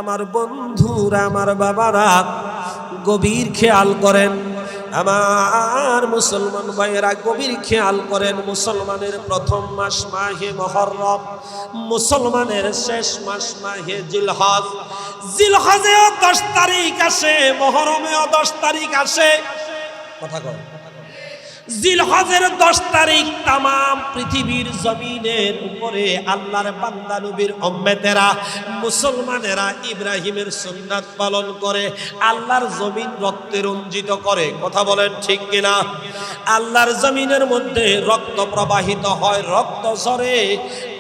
আমার বন্ধুরা, আমার বাবারা গভীর খেয়াল করেন, আমার মুসলমান ভাইয়েরা গভীর খেয়াল করেন। মুসলমানের প্রথম মাস মাহে মুহররম, মুসলমানের শেষ মাস মাহে জিলহজ। জিলহজেও 10 তারিখ আসে, মুহররমেও 10 তারিখ আসে। কথা কয় জিলহজের 10 তারিখ তাম পৃথিবীর জমিনের উপরে আল্লাহর বান্দা নবীর উম্মতেরা মুসলমানেরা ইব্রাহিমের সুন্নাত পালন করে, আল্লাহর জমিন রক্তে রঞ্জিত করে। কথা বলেন ঠিক কিনা? আল্লাহর জমিনের মধ্যে রক্ত প্রবাহিত হয়, রক্ত ঝরে।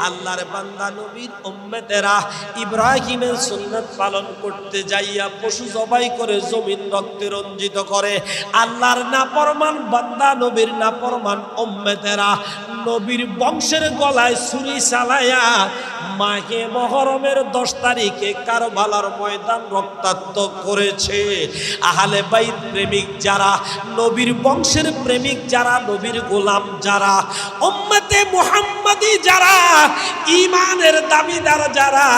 আল্লাহর বান্দা নবীর উম্মতেরা ইব্রাহিমের সুন্নাত পালন করতে যাইয়া পশু জবাই করে জমিন রক্তে রঞ্জিত করে। আল্লাহর নাফরমান বান্দা নবীর নাফরমান উম্মতেরা নবীর বংশের গলায় ছুরি চালায়া মাহে মুহররমের 10 তারিখে কারবালার ময়দান রক্তাক্ত করেছে। আহলে বাইত প্রেমিক যারা, নবীর বংশের প্রেমিক যারা, নবীর গোলাম যারা, উম্মতে মুহাম্মাদি যারা, ঈমানের দাবিদার যারা,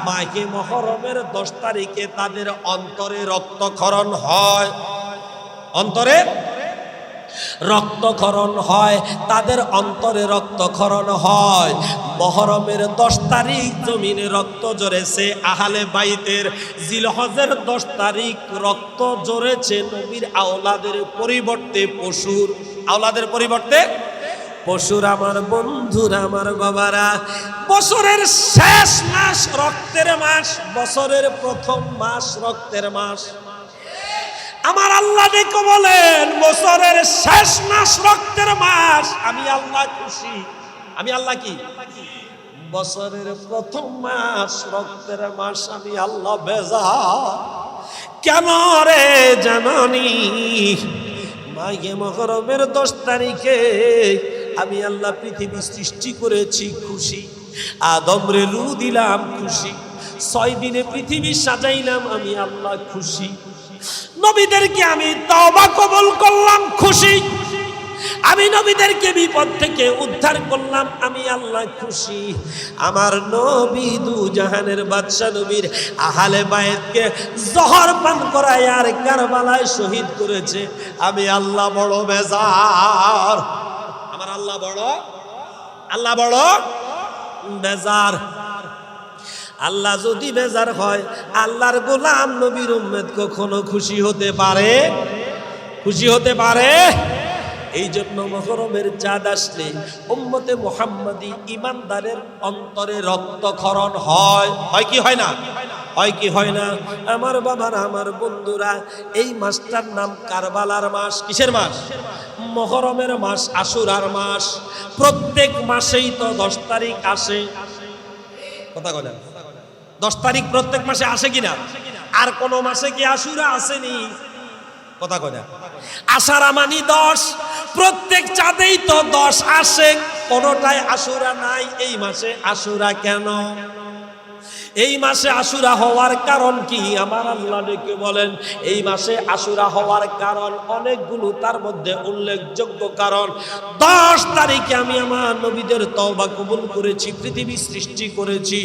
মাহে মুহররমের 10 তারিখে তাদের অন্তরে রক্তক্ষরণ হয়, অন্তরে রক্তক্ষরণ হয়, তাদের অন্তরে রক্তক্ষরণ হয়। মুহররমের 10 তারিখ জমিনে রক্ত ঝরেছে আহলে বাইতের। জিলহজের 10 তারিখ রক্ত ঝরেছে নবীর আওলাদের পরিবর্তে পশুর, আওলাদের পরিবর্তে পশুর। আমার বন্ধুরা, আমার বাবারা, বছরের শেষ মাস রক্তের মাস, বছরের প্রথম মাস রক্তের মাস। আমার আল্লাহ দেখো বলেন, বছরের শেষ মাস রক্তের মাস, আমি আল্লাহ খুশি। আমি আল্লাহ কি? বছরের প্রথম মাস রক্তের মাস, আমি আল্লাহ বেজার। কেন রে জানানি? মাহে মুহররমের 10 তারিখে আমি আল্লাহ পৃথিবী সৃষ্টি করেছি খুশি। আদমরে রূহ দিলাম খুশি। 6 দিনে পৃথিবী সাজাইলাম, আমি আল্লাহ খুশি। নবীদেরকে আমি তওবা কবুল করলাম খুশি। আমি নবীদেরকে বিপদ থেকে উদ্ধার করলাম, আমি আল্লাহ খুশি। আমার নবী দু জাহানের বাদশা নবীর আহলে বাইতকে জহর পান করায় আর কারবালায় শহীদ করেছে, আমি আল্লাহ বড় বেজার। আমার আল্লাহ বড়, আল্লাহ বড় বেজার। আল্লাহ যদি বেজার হয়, আল্লাহর গোলাম নবীর উম্মত কখনো খুশি হতে পারে? খুশি হতে পারে? এই জন্য মুহররমের চাঁদ আসলে উম্মতে মুহাম্মাদি ঈমানদারের অন্তরে রক্তক্ষরণ হয়। হয় কি হয় না? হয় কি হয় না? আমার বাবারা, আমার বন্ধুরা, এই মাসটার নাম কারবালার মাস। কিসের মাস? মুহররমের মাস, আশুরার মাস। প্রত্যেক মাসেই তো 10 তারিখ আসে। কথা কয় না? 10 তারিখ প্রত্যেক মাসে আসে কিনা? আর কোন মাসে কি আশুরা আসেনি? কথা কয় না? আষাঢ়া মানি 10, প্রত্যেক চাঁদেই তো 10 আসে, কোনটাই আশুরা নাই। এই মাসে আশুরা কেন? এই মাসে আশুরা হওয়ার কারণ কি? আমার আল্লাহ ডেকে বলেন, এই মাসে আশুরা হওয়ার কারণ অনেকগুলো, তার মধ্যে উল্লেখযোগ্য কারণ 10 তারিখে আমি আমার নবীদের তওবা কবুল করেছি, পৃথিবী সৃষ্টি করেছি।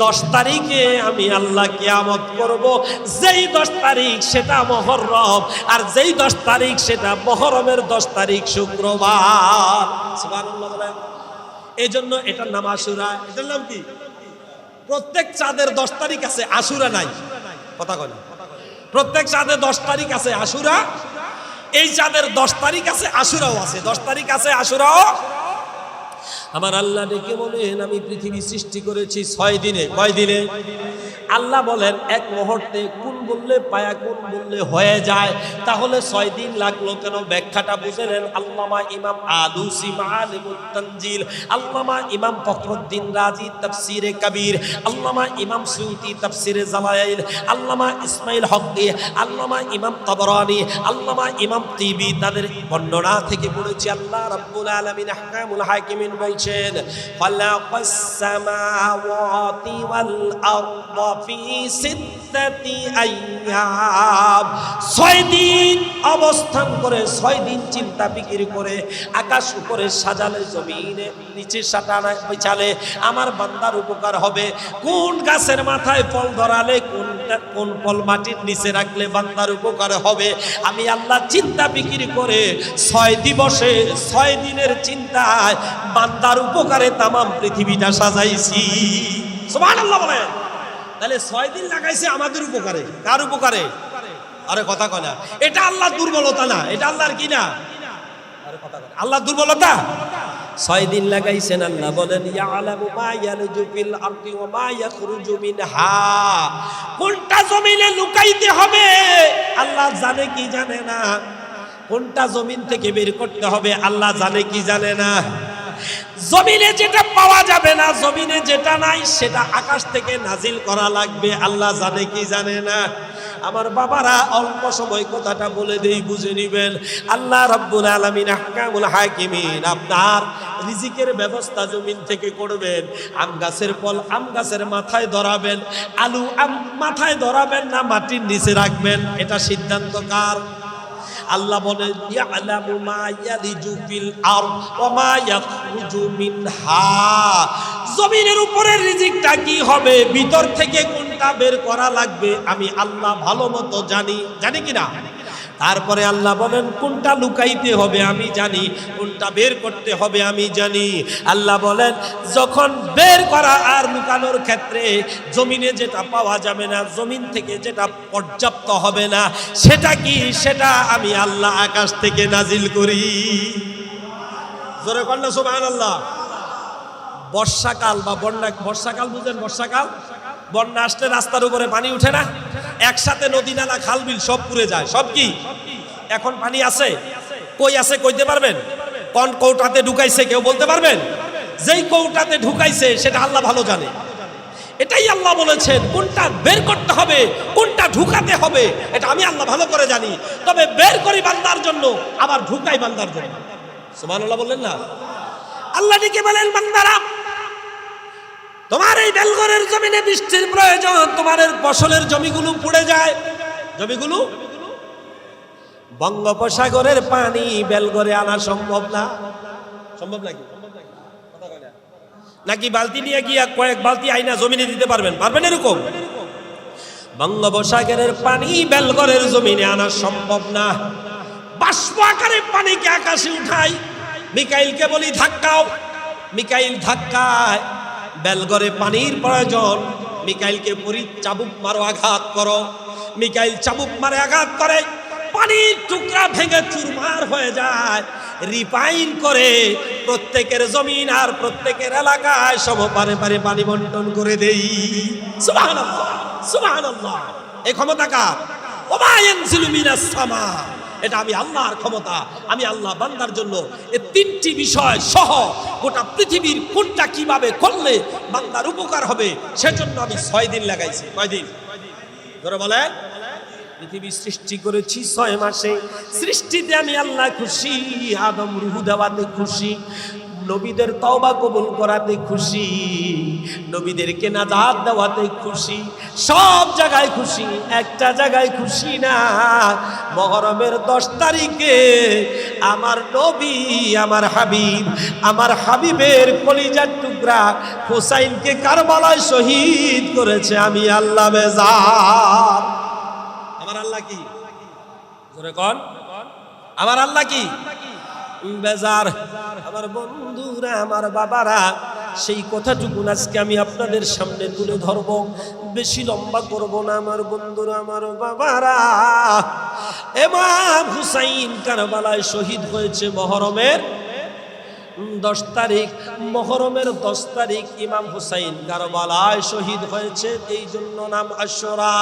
10 তারিখে আমি আল্লাহ কিয়ামত করব। যেই 10 তারিখ সেটা মুহররম, আর যেই 10 তারিখ সেটা মুহররমের 10 তারিখ শুক্রবার। সুবহানাল্লাহ বলেন। এই জন্য এটার নাম আশুরা। এটার নাম কি? প্রত্যেক চাঁদের 10 তারিখ আছে, আশুরা নাই। কথা কয় না? প্রত্যেক চাঁদের 10 তারিখ আছে, আশুরা। এই চাঁদের 10 তারিখ আছে, আশুরাও আছে। 10 তারিখ আছে, আশুরাও। আমার আল্লাহ ডেকে বলেন, আমি পৃথিবী সৃষ্টি করেছি 6 দিনে। কয় দিনে? আল্লাহ বলেন এক মুহূর্তে। কোন বললে পায়া, কোন বললে হয়ে যায়। তাহলে 6 দিন লাগলো কেন? ব্যাখ্যাটা বুঝে নেন। আল্লামা ইমাম আলুসি মাআলিমুত তানজিল, আল্লামা ইমাম ফখরুদ্দিন রাজি তাফসিরে কবির, আল্লামা ইমাম সুয়ুতি তাফসিরে জালাইল, আল্লামা ইসমাইল হকী, আল্লামা ইমাম তাবরানী, আল্লামা ইমাম তিবি, তাদের বর্ণনা থেকে পড়েছি। আল্লাহ রাব্বুল আলামিন আহকামুল হাকিমিন বলছেন, খালাকাস সামাওয়াতি ওয়াল আরদ ফি সিত্তাতি আইয়াম, 6 দিন অবস্থান করে 6 দিন চিন্তা ফিকির করে আকাশ উপরে সাজালে জমিনে নিচে সাটানা বিছালে আমার বান্দার উপকার হবে। কোন গাছের মাথায় ফল ধরালে কোন ফল মাটির নিচে রাখলে বান্দার উপকার হবে, আমি আল্লাহ চিন্তা ফিকির করে 6 দিবসে 6 দিনের চিন্তায় বান্দার উপকারে তামাম পৃথিবীটা সাজাইছি। সুবহানাল্লাহ বলেন। তাহলে 6 দিন লাগাইছে আমাদের উপকারে। কার উপকারে? আরে কথা কয় না, এটা আল্লাহর দুর্বলতা না, এটা আল্লাহর কি না, আরে কথা কয় না, আল্লাহর দুর্বলতা। 6 দিন লাগাইছেন। আল্লাহ বলেন ইয়ালামু মা ইয়ালজু ফিল আরদি ওয়া মা ইয়াখরুজু মিনহা, কোনটা জমিনে লুকাইতে হবে আল্লাহ জানে কি জানে না, কোনটা জমিন থেকে বের করতে হবে আল্লাহ জানে কি জানে না। জমিনে যেটা পাওয়া যাবে না, জমিনে যেটা নাই সেটা আকাশ থেকে নাজিল করা লাগবে আল্লাহ জানে কি জানে না। আমার বাবারা অল্প সময় কথাটা বলে দেই, বুঝে নিবেন। আল্লাহ রাব্বুল আলামিন আহকামুল হাকিমিন, আপনার রিজিকের ব্যবস্থা জমিন থেকে করবেন। আম গাছের ফল আম গাছের মাথায় ধরাবেন, আলু আম মাথায় ধরাবেন না মাটির নিচে রাখবেন, এটা সিদ্ধান্ত কার? আল্লাহ বলেন ইয়ালামু মা ইয়ালিজু ফিল আরদ ওয়া মা ইয়াখরুজু মিনহা, জমিনের উপরে রিজিকটা কি হবে, ভিতর থেকে কোনটা বের করা লাগবে আমি আল্লাহ ভালো মতো জানি, জানি কি না? তারপরে আল্লাহ বলেন কোনটা লুকাইতে হবে আমি জানি, কোনটা বের করতে হবে আমি জানি। আল্লাহ বলেন যখন বের করা আর লুকানোর ক্ষেত্রে জমিনে যেটা পাওয়া যাবে না, জমিন থেকে যেটা পর্যাপ্ত হবে না, সেটা কি, সেটা আমি আল্লাহ আকাশ থেকে নাজিল করি। জোরে কন্যা সুবহানাল্লাহ। বর্ষাকাল বা বন্যা, বর্ষাকাল বুঝেন? বর্ষাকাল বন্যা আসলে রাস্তার উপরে পানি উঠে না, একসাথে নদী নালা খাল বিল সব পুড়ে যায়। সব কি এখন পানি আছে? কই আছে কইতে পারবেন? কোন কৌটাতে ঢুকাইছে কেউ বলতে পারবেন? যেই কৌটাতে ঢুকাইছে সেটা আল্লাহ ভালো জানে। এটাই আল্লাহ বলেছেন কোনটা বের করতে হবে কোনটা ঢুকাতে হবে এটা আমি আল্লাহ ভালো করে জানি, তবে বের করি বান্দার জন্য আবার ঢুকাই বান্দার জন্য। সুবহানাল্লাহ বললেন না? আল্লাহ ডেকে বলেন বান্দারা তোমার এই বেলগরের জমিনে বৃষ্টির প্রয়োজন, তোমার ফসলের জমিগুলো পুড়ে যায়, জমিগুলো। বঙ্গোপসাগরের পানি বেলগরে আনা সম্ভব না, সম্ভব নাকি? নাকি বালতি নিয়ে গিয়া কয়েক বালতি আইনা জমিনে দিতে পারবেন? পারবেন এরকম? বঙ্গোপসাগরের পানি বেলগরের জমিনে আনা সম্ভব না। বাষ্প আকারে পানিকে আকাশে উঠাই, মিকাইলকে বলি ধাক্কাও, মিকাইল ধাক্কায়, বেলগরে পানির প্রয়োজন, মিকাইলকে পরি চাবুক মারো আঘাত করো, মিকাইল চাবুক মারে আঘাত করে, পানির টুকরা ভেঙে চুরমার হয়ে যায়, রিফাইন করে প্রত্যেকের জমিন আর প্রত্যেকের এলাকায় সমপারে পারে পানি বন্টন করে দেই। সুবহানাল্লাহ সুবহানাল্লাহ। এই ক্ষমতা কার? ওমা ইয়ানজিলু মিনাস সামা, এটা আমি আল্লাহর ক্ষমতা। আমি আল্লাহ বান্দার জন্য এই 3টি বিষয় সহ গোটা পৃথিবীর কোনটা কিভাবে করলে বান্দার উপকার হবে সেজন্য আমি 6 দিন লাগাইছি। কয় দিন? ধরে বলে পৃথিবী সৃষ্টি করেছি 6 মাসে। সৃষ্টিতে আমি আল্লাহ খুশি, আদম রূহ দেওয়াতে খুশি, নবীদের তওবা কবুল করাতে খুশি, নবীদেরকে নাজাত দেওয়াতে খুশি, সব জায়গায় খুশি, একটা জায়গায় খুশি না। মুহররমের 10 তারিখে আমার নবী, আমার হাবিব, আমার হাবিবের কলিজার টুকরা হুসাইনকে কারবালায় শহীদ করেছে আমি আল্লাহ বেজার। আমার আল্লাহ কি? জোরে কোন? আমার আল্লাহ কি বেজার? আমার বন্ধুরা, আমার বাবারা, সেই কথাটুকু আজকে আমি আপনাদের সামনে তুলে ধরব, বেশি লম্বা করব না। আমার বন্ধুরা, আমার বাবারা, ইমাম হুসাইন কারবালায় শহীদ হয়েছে মুহররমের 10 তারিখ। মুহররমের 10 তারিখ ইমাম হুসাইন কারবালায় শহীদ হয়েছে, এই জন্য নাম আশুরা।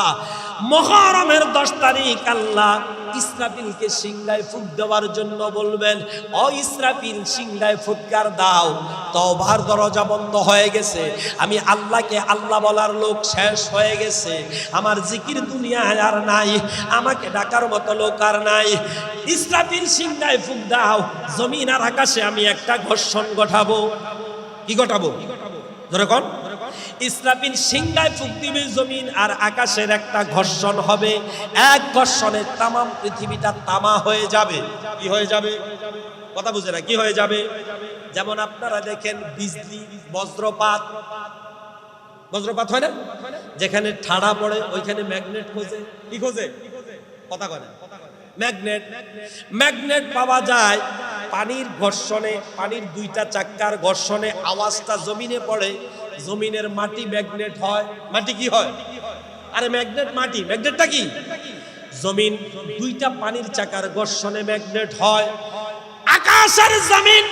মুহররমের 10 তারিখ আল্লাহ ইসরাফিলকে সিংহায় ফুঁক দেওয়ার জন্য বলবেন, ও ইসরাফিল সিংহায় ফুৎকার দাও। তওবার দরজা বন্ধ হয়ে গেছে, আমি আল্লাহকে আল্লাহ বলার লোক শেষ হয়ে গেছে, আমার জিকির দুনিয়ায় আর নাই, আমাকে ডাকার মতো লোক আর নাই। ইসরাফিল সিংহায় ফুঁক দাও, জমিন আর আকাশে আমি একটা ঘর্ষণ ঘটাবো। কি ঘটাবো? ধরে কোন? ইসরাফিল সিংহায় ফুঁক দিবে, জমিন আর আকাশের একটা ঘর্ষণ হবে, এক ঘর্ষণে তামাম পৃথিবীটা তামা হয়ে যাবে। কি হয়ে যাবে? কথা বুঝে না, কি হয়ে যাবে? যেমন আপনারা দেখেন বিজলি, বজ্রপাত, বজ্রপাত হয় না? যেখানে ঠাড়া পড়ে ওইখানে ম্যাগনেট খোঁজে। কি খোঁজে? কথা বলে ম্যাগনেট। ম্যাগনেট পাওয়া যায় পানির ঘর্ষণে, পানির দুইটা চাক্কার ঘর্ষণে আওয়াজটা জমিনে পড়ে, জমিনের মাটি ম্যাগনেট হয়। মাটি কি হয়? আরে ম্যাগনেট মাটি, ম্যাগনেটটা কি? জমিন দুইটা পানির চাকার ঘর্ষণে ম্যাগনেট হয়। আকাশ আর জমিন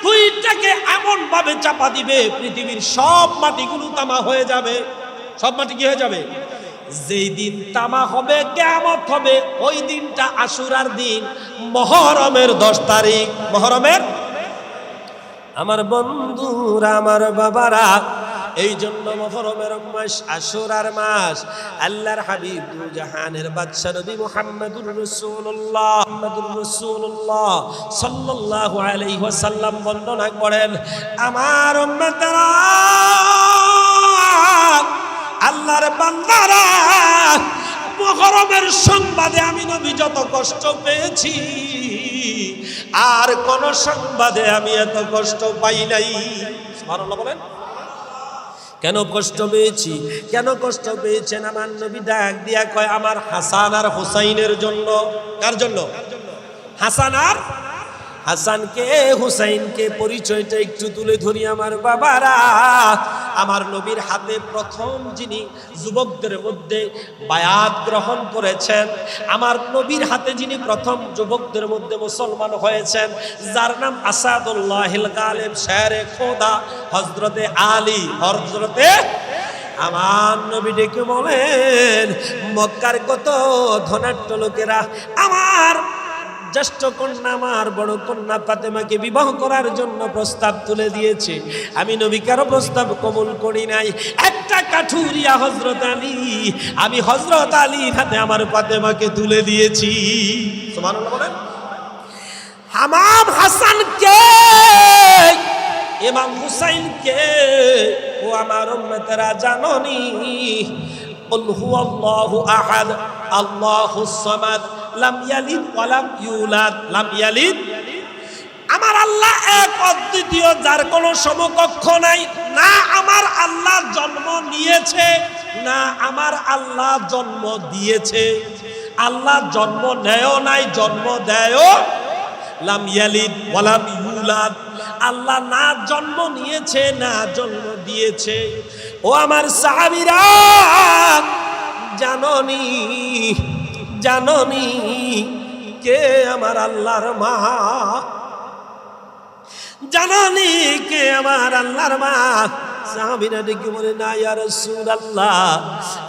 দুইটাকে এমন ভাবে চাপা দিবে, পৃথিবীর সব মাটিগুলো তামা হয়ে যাবে। সব মাটি কি হয়ে যাবে? যেই দিন তামা হবে, কিয়ামত হবে, ওই দিনটা আশুরার দিন, মুহররমের 10 তারিখ। মুহররমের, আমার বন্ধুরা, আমার বাবারা, এই জন্য মুহররমের মাস, আশুরার মাস। আল্লাহর হাবিব দু জাহানের বাদশা নবী মুহাম্মদুর রাসূলুল্লাহ সাল্লাল্লাহু আলাইহি ওয়াসাল্লাম বর্ণনা করেন, আমার উম্মতেরা, আল্লাহর বান্দারা, মুহররমের সংবাদে আমি নবী যত কষ্ট পেয়েছি, আর কোন সংবাদে আমি এত কষ্ট পাই নাই। সুবহানাল্লাহ বলেন। কেন কষ্ট পেয়েছি? কেন কষ্ট পেয়েছেন? আমার নবী ডাক দিয়া কয়, আমার হাসান আর হুসাইনের জন্য। কার জন্য? হাসান আর হাসানকে, হুসাইনকে পরিচয়টা একটু তুলে ধরি আমার বাবারা। আমার নবীর হাতে প্রথম যিনি যুবকদের মধ্যে বায়াত গ্রহণ করেছেন, আমার নবীর হাতে যিনি প্রথম যুবকদের মধ্যে মুসলমান হয়েছেন, যার নাম আসাদুল্লাহিল গালিব, শেরে খোদা, হযরতে আলী। হযরতে আমার নবী ডেকে বলেন, মক্কার কত ধনাঢ্য লোকেরা আমার জ্যেষ্ঠ কন্যা, আমার বড় কন্যা ফাতেমাকে বিবাহ করার জন্য প্রস্তাব তুলে দিয়েছে। আমি নবী কারো প্রস্তাব কবুল করি নাই। একটা কাঠুরিয়া হযরত আলী, আমি হযরত আলীর হাতে আমার ফাতেমাকে তুলে দিয়েছি। সুবহানাল্লাহ বলেন। ইমাম হাসানকে, ইমাম হুসাইনকে, ও আমার উম্মতেরা, জানোনি? কুল হুয়াল্লাহু আহাদ, আল্লাহুস সামাদ, লাম ইয়ালিদ ওয়া লাম ইউলাদ, লাম ইয়ালিদ। আমার আল্লাহ এক অদ্বিতীয়, যার কোনো সমকক্ষ নাই। না আমার আল্লাহ জন্ম নিয়েছে, না আমার আল্লাহ জন্ম দিয়েছে। আল্লাহ জন্ম নেয়ও নাই, জন্ম দেয়ও। লাম ইয়ালিদ ওয়া লাম ইউলাদ, আল্লাহ না জন্ম নিয়েছে, না জন্ম দিয়েছে। ও আমার সাহাবীরা, জানোনি, জানোনি কে আমার আল্লাহর মা? জানোনি কে আমার আল্লাহর মা? সাহাবীরা ডেকে বলে, না ইয়া রাসূলুল্লাহ,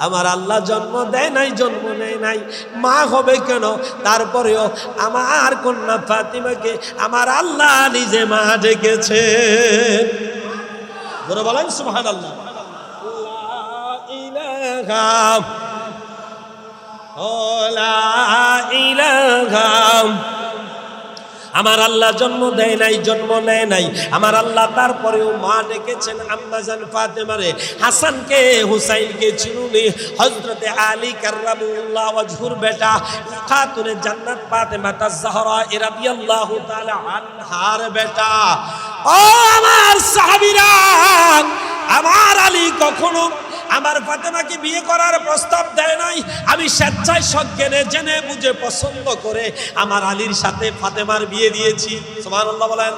আমার আল্লাহ জন্ম দেয় নাই, জন্ম নেয় নাই, মা হবে কেন? তারপরেও আমার কন্যা ফাতিমাকে আমার আল্লাহ নিজে মা ডেকেছে। বলে বলেন সুবহানাল্লাহ। লা ইলাহা, আমার আল্লাহ জন্ম দেয় নাই, জন্ম নেয় নাই, আমার আল্লাহ তারপরেও মা ডেকেছেন আম্মাজান ফাতেমারে। হাসানকে, হুসাইনকে চিনুনি? হযরতে আলী কাররামুল্লাহ ওয়াজহুর বেটা, খাতুনে জান্নাত ফাতেমা তাজ-জাহরা রাদিয়াল্লাহু তাআলা আনহার বেটা। ও আমার সাহাবীরা, আমার আলী কখনো আমার ফাতেমাকে বিয়ে করার প্রস্তাব দেয় নাই। আমি স্বেচ্ছায় সজ্ঞানে জেনে বুঝে পছন্দ করে আমার আলীর সাথে ফাতেমার বিয়ে দিয়েছি। সুবহানাল্লাহ বলেন।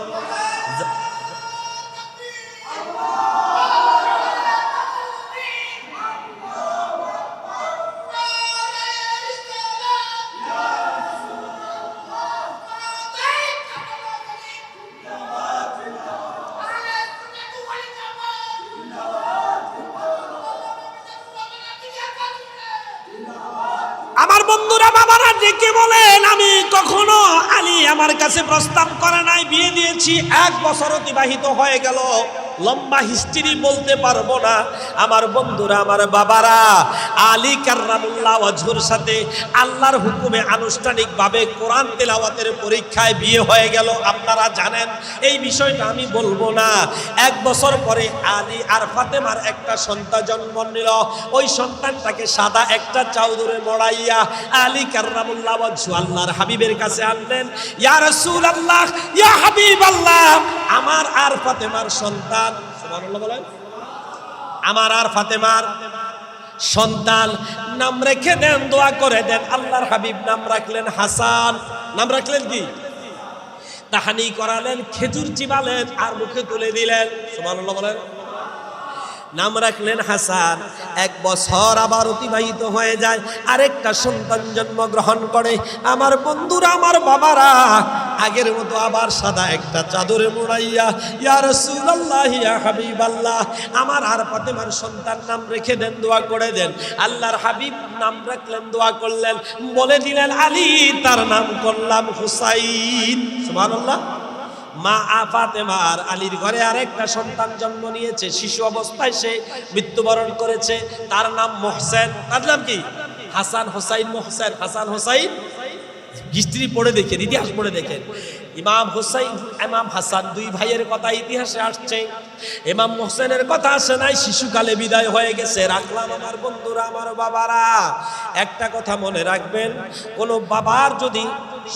আমার বন্ধুরা, বাবারা ডেকে বলেন, আমি কখনো আলী আমার কাছে প্রস্তাব করে নাই, বিয়ে দিয়েছি। 1 বছর অতিবাহিত হয়ে গেল, লম্বা হিস্ট্রি বলতে পারবো না। আমার বন্ধুরা, আমার বাবারা, আলী কাররামুল্লাহ ওয়াজহুর সাথে আল্লাহর হুকুমে আনুষ্ঠানিকভাবে কোরআন তেলাওয়াতের পরীক্ষায় বিয়ে হয়ে গেল। আপনারা জানেন এই বিষয়টা আমি বলবো না। 1 বছর পরে আলী আর ফাতেমার একটা সন্তান জন্ম নিল। ওই সন্তানটাকে সাদা একটা চাউরে মড়াইয়া আলী কাররামুল্লাহ ওয়াজহু আল্লাহর হাবিবের কাছে আনলেন। ইয়া রাসূলুল্লাহ, ইয়া হাবিবাল্লাহ, আমার আর ফাতেমার সন্তান, সুবহানাল্লাহ বলেন, আমার আর ফাতেমার সন্তান, নাম রেখে দেন, দোয়া করে দেন। আল্লাহর হাবিব নাম রাখলেন হাসান। নাম রাখলেন কি? তাহানি করালেন, খেজুর চিবালেন আর মুখে তুলে দিলেন। সুবহানাল্লাহ বলেন। নাম রাখলেন হাসান। 1 বছর আবার অতিবাহিত হয়ে যায়, আরেকটা সন্তান জন্মগ্রহণ করে। আমার বন্ধুরা, আমার বাবারা, আগের মতো আবার সাদা একটা চাদরে মোড়াইয়া ইয়া রাসূলুল্লাহ, ইয়া হাবিবাল্লাহ, আমার আর ফাতেমার সন্তান নাম রেখে দেন, দোয়া করে দেন। আল্লাহর হাবিব নাম রাখলেন, দোয়া করলেন, বলে দিলেন আলী, তার নাম করলাম হুসাইন। সুবহানাল্লাহ। মা ফাতেমার আলীর ঘরে আরেকটা সন্তান জন্ম নিয়েছে। শিশু অবস্থায় সে মৃত্যুবরণ করেছে। তার নাম মোহসেন। তার নাম কি? হাসান হোসাইন মোহসেন, হাসান হোসাইন। হিস্ট্রি পড়ে দেখেন, ইতিহাস পড়ে দেখেন। ইমাম হোসাইন, ইমাম হাসান, 2 ভাইয়ের কথা ইতিহাসে আসছে। ইমাম মোহসেনের কথা আসে নাই, শিশুকালে বিদায় হয়ে গেছে। রাখলাম আমার বন্ধুরা, আমার বাবারা, একটা কথা মনে রাখবেন, কোন বাবার যদি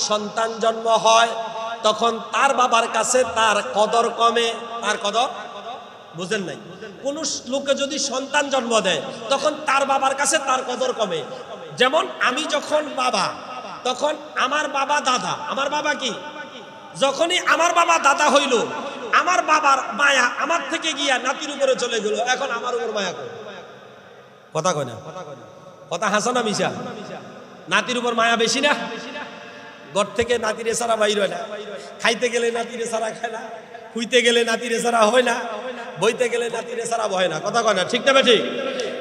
সন্তান জন্ম হয় তখন তার বাবার কাছে তার কদর কমে। তার কদর বুঝেন নাই? কোন লোকে যদি সন্তান জন্ম দেয় তখন তার বাবার কাছে তার কদর কমে। যেমন আমি যখন বাবা, তখন আমার বাবা দাদা। আমার বাবা কি? যখনই আমার বাবা দাদা হইল, আমার বাবার মায়া আমার থেকে গিয়া নাতির উপরে চলে গেল। এখন আমার উপর মায়া করে। কথা কয় না? কথা হাসা না মিশা? নাতির উপর মায়া বেশি না? ঘর থেকে নাতিরে সারা বাইর হয় না, খাইতে গেলে নাতিরে সারা খায় না, খুইতে গেলে নাতিরে সারা হয় না, বইতে গেলে নাতিরে সারা বয় না। কথা কয় না? ঠিক না ঠিক?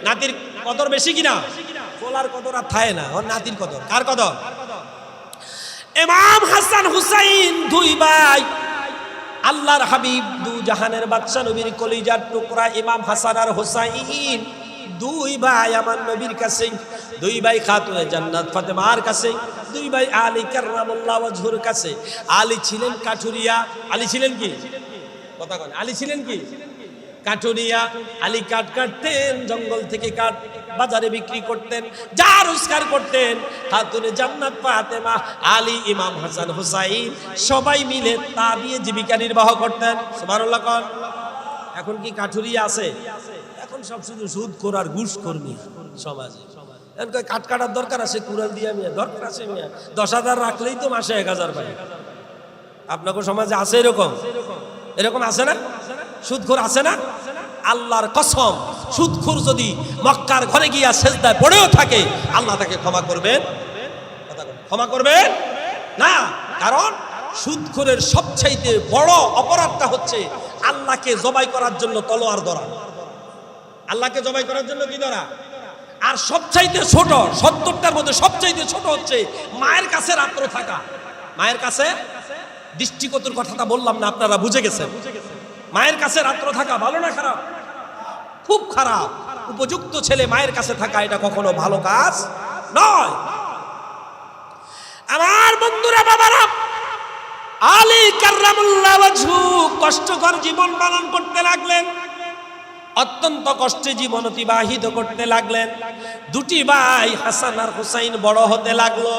নাতির কদর বেশি কিনা? কোলার কদর আর থায় না, ওর নাতির কদর। কার কদর? ইমাম হাসান হুসাইন 2 ভাই, আল্লাহর হাবিব, 2 জাহানের বাদশা, নবীর কলিজার টুকরা ইমাম হাসান আর হুসাইন 2 ভাই আমার নবীর কাছে, 2 ভাই খাতুনে জান্নাত ফাতেমার কাছে, 2 ভাই আলী কাররামুল্লাহ ওয়াজহুর কাছে। আলী ছিলেন কাঠুরিয়া। আলী ছিলেন কি? কথা কন। আলী ছিলেন কি? কাঠুরিয়া। আলী কাঠ কাটতেন, জঙ্গল থেকে কাঠ বাজারে বিক্রি করতেন, যা রোজগার করতেন। খাতুনে জান্নাত ফাতেমা, আলী, ইমাম হাসান হুসাইন সবাই মিলে তা দিয়ে জীবিকা নির্বাহ করতেন। সুবহানাল্লাহ কোন। এখন কি কাঠুরিয়া আছে? এখন সব শুধু সুদ খোর আর ঘুষ কর্মী সমাজে। কাঠ কাটার দরকার আছে, কুড়াল দিয়া মিয়া দরকার আছে মিয়া, 10,000 রাখলেই তো মাসে 1,000 পাই। আপনাদের সমাজে আছে এরকম? এরকম আছে না? সুদখোর আছে না? আল্লাহর কসম, সুদখোর যদি মক্কার ঘরে গিয়া সেজদায় পড়েও থাকে, আল্লাহ তাকে ক্ষমা করবেন? ক্ষমা করবেন না। কারণ সুদখোরের সবচাইতে বড় অপরাধটা হচ্ছে আল্লাহকে জবাই করার জন্য তলোয়ার ধরা। আল্লাহকে জবাই করার জন্য কি ধরা? আর সবচাইতে ছোট, 70টার মধ্যে সবচাইতে ছোট হচ্ছে মায়ের কাছে রাত্র থাকা। মায়ের কাছে, দৃষ্টিগতর কথাটা বললাম না, আপনারা বুঝে গেছেন। মায়ের কাছে রাত্র থাকা ভালো না খারাপ? খুব খারাপ। উপযুক্ত ছেলে মায়ের কাছে থাকা এটা কখনো ভালো কাজ নয়। আমার বন্ধুরা, বাবারা, আলী কাররামুল্লাহ ওয়াজহু কষ্টকর জীবন পালন করতে লাগলেন, অত্যন্ত কষ্টে জীবন অতিবাহিত করতে লাগলেন। 2টি ভাই হাসান আর হুসাইন বড় হতে লাগলো।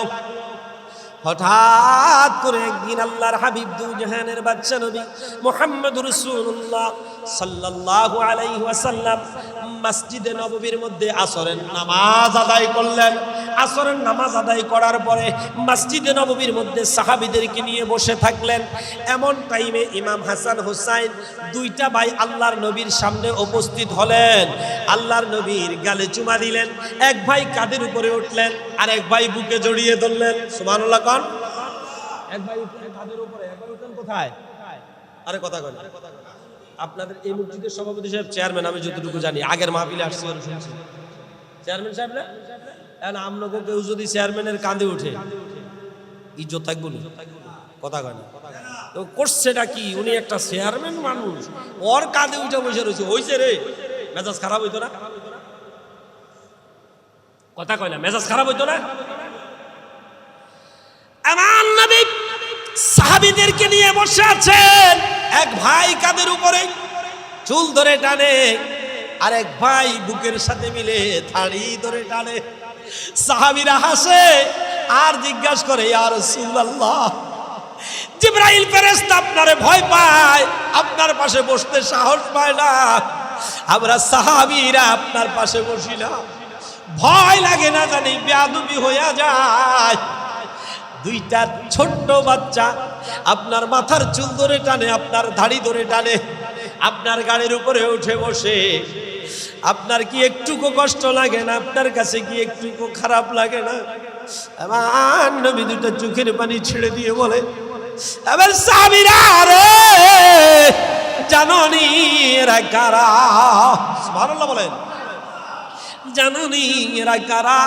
হঠাৎ করে একদিন আল্লাহর হাবিব, 2 জাহানের বাদশা নবী মুহাম্মদুর রাসূলুল্লাহ সাল্লাল্লাহু আলাইহি ওয়াসাল্লাম মসজিদে নববীর মধ্যে আসরের নামাজ আদায় করলেন। আসরের নামাজ আদায় করার পরে মসজিদে নববীর মধ্যে সাহাবীদেরকে নিয়ে বসে থাকলেন। এমন টাইমে ইমাম হাসান হুসাইন 2টা ভাই আল্লাহর নবীর সামনে উপস্থিত হলেন। আল্লাহর নবীর গালে চুমা দিলেন। এক ভাই কাঁধের উপরে উঠলেন, আর এক ভাই বুকে জড়িয়ে ধরলেন। সুবহানাল্লাহ কোন। এক ভাই উঠলেন কাঁধের উপরে, এক ভাই উঠলেন কোথায়? আরে কথা কয় না। আপনাদের এই মসজিদের সভাপতি সাহেব, চেয়ারম্যান, আমি যতটুকু জানি, আগের মাহফিলে আসছে শুনছি, চেয়ারম্যান সাহেব না? আমনগো কেউ যদি চেয়ারম্যানের কাঁধে উঠে, ইজ্জত থাকবো না? কথা কয় না। তো করছেটা কি? উনি একটা চেয়ারম্যান মানুষ, ওর কাঁধে উঠে বসে রয়েছে, হইছে রে, মেজাজ খারাপ হইতো না? কথা কয় না, মেজাজ খারাপ হইতো না? আমার নবী সাহাবীদেরকে নিয়ে বসে আছেন, এক ভাই কাঁধের উপরে চুল ধরে টানে, আর এক ভাই বুকের সাথে মিলে থাড়ি ধরে টানে। সাহাবীরা হাসে আর জিজ্ঞাসা করে, ইয়া রাসূলুল্লাহ, জিবরাইল ফেরেশতা আপনারে ভয় পায়, আপনার পাশে বসতে সাহস পায় না, আমরা সাহাবীরা আপনার পাশে বসি না, ভয় লাগে না জানি বেয়াদবি হইয়া যায়। দুইটা ছোট্ট বাচ্চা আপনার মাথার চুল ধরে টানে, আপনার দাড়ি ধরে টানে, আপনার গাড়ির উপরে উঠে বসে, আপনার কি একটুকু কষ্ট লাগে না? আপনার কাছে কি একটুকু খারাপ লাগে না? আমার নবী দুটো চোখের পানি ছেড়ে দিয়ে বলে, এবার সাহাবীরা রে, জানোনি এরা কারা? সুবহানাল্লাহ বলেন। জানোনি এরা কারা?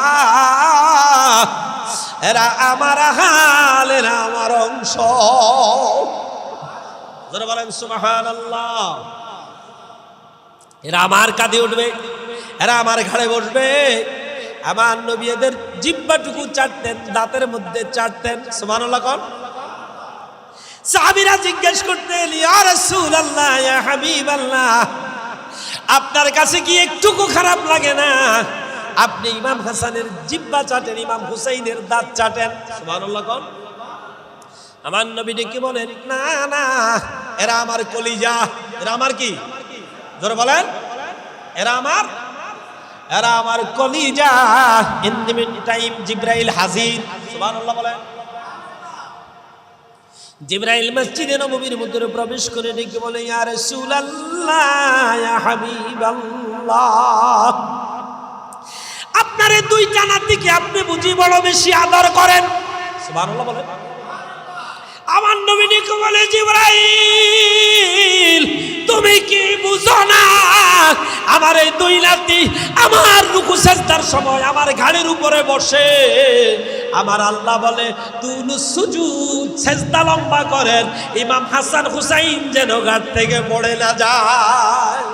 এরা আমার হাল, এরা আমার অংশ। যারা বলেন সুবহানাল্লাহ। এরা আমার কাঁধে উঠবে, এরা আমার ঘাড়ে বসবে। আমার নবী এদের জিহ্বাটুকু চাটতেন, দাঁতের মধ্যে চাটতেন। সুবহানাল্লাহ কোন? সাহাবীরা জিজ্ঞেস করতেন, ইয়া রাসূলুল্লাহ, ইয়া হাবিবাল্লাহ, আপনার কাছে কি একটুকু খারাপ লাগে না? আপনি ইমাম হাসানের জিহ্বা চাটেন, ইমাম হুসাইনের দাঁত চাটেন। সুবহানাল্লাহ কোন? আমার নবী ডেকে বলেন, না না, এরা আমার কলিজা, এরা আমার কি? জোরে বলেন, এরা আমার কলিজা। ইন দ্য মিন টাইম জিবরাইল হাজির। সুবহানাল্লাহ বলেন। জিবরাইল মসজিদে নববীর মধ্যে প্রবেশ করে ডেকে বলে, ইয়া রাসূলুল্লাহ, ইয়া হাবিবাল্লাহ, আপনারে দুইটা নাতিকে আপনি বুঝি বড় বেশি আদর করেন। সুবহানাল্লাহ বলেন। আমার নবী ডেকে বলে, জিবরাইল, তুমি কি বুঝো না? আমার এই দুই নাতি আমার রুকু সিজদার সময় আমার ঘাড়ের উপরে বসে, আমার আল্লাহ বলে তুলু সুজুদ, সিজদা লম্বা করেন, ইমাম হাসান হুসাইন যেন ঘাট থেকে পড়ে না যায়।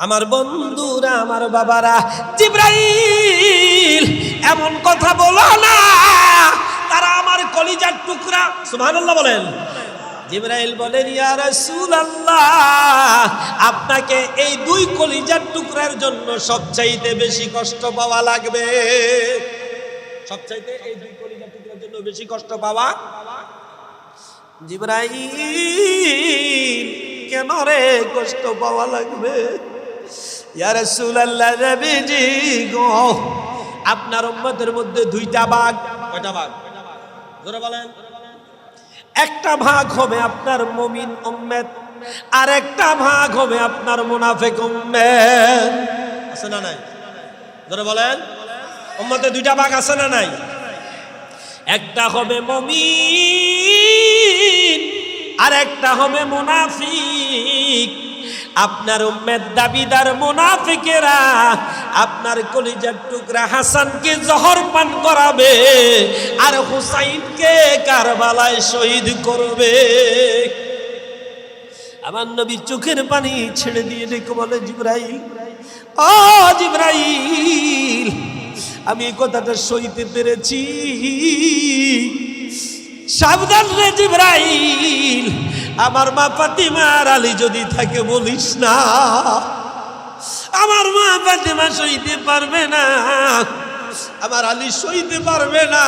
আমার বন্ধুরা, আমার বাবারা, জিবরাইল এমন কথা বলো না, তারা আমার কলিজার টুকরা। সুবহানাল্লাহ বলেন। জিবরাইল বলেন, ইয়া রাসূলুল্লাহ, আপনাকে এই দুই কলিজার টুকরার জন্য সবচাইতে বেশি কষ্ট পাওয়া লাগবে। সবচাইতে এই দুই কলিজার টুকরার জন্য বেশি কষ্ট পাওয়া। জিবরাইল, কেন রে কষ্ট পাওয়া লাগবে? ইয়া রাসূলুল্লাহ, নবীজি গো, আপনার উম্মতের মধ্যে দুইটা ভাগ। কয়টা ভাগ? জোরে বলেন। একটা ভাগ হবে আপনার মুমিন উম্মত, আর একটা ভাগ হবে আপনার মুনাফিক উম্মত। আছে না নাই? জোরে বলেন। উম্মতে দুইটা ভাগ আছে না নাই? একটা হবে মুমিন, আর একটা হবে মুনাফিক। আপনার উম্মত দাবিদার মুনাফিকেরা আপনার কলিজার টুকরা হাসানকে জহর পান করাবে, আর হুসাইনকে কারবালায় শহীদ করবে। আমার নবী চোখের পানি ছেড়ে দিয়ে ডেকে বলে, জিবরাইল, ও জিবরাইল, আমি এই কথাটা সইতে পেরেছি। সাবধান রে জিবরাইল, আমার মা ফাতিমা আর আলী যদি থাকে বলিস না, আমার মা ফাতিমা সইতে পারবে না, আমার আলী সইতে পারবে না,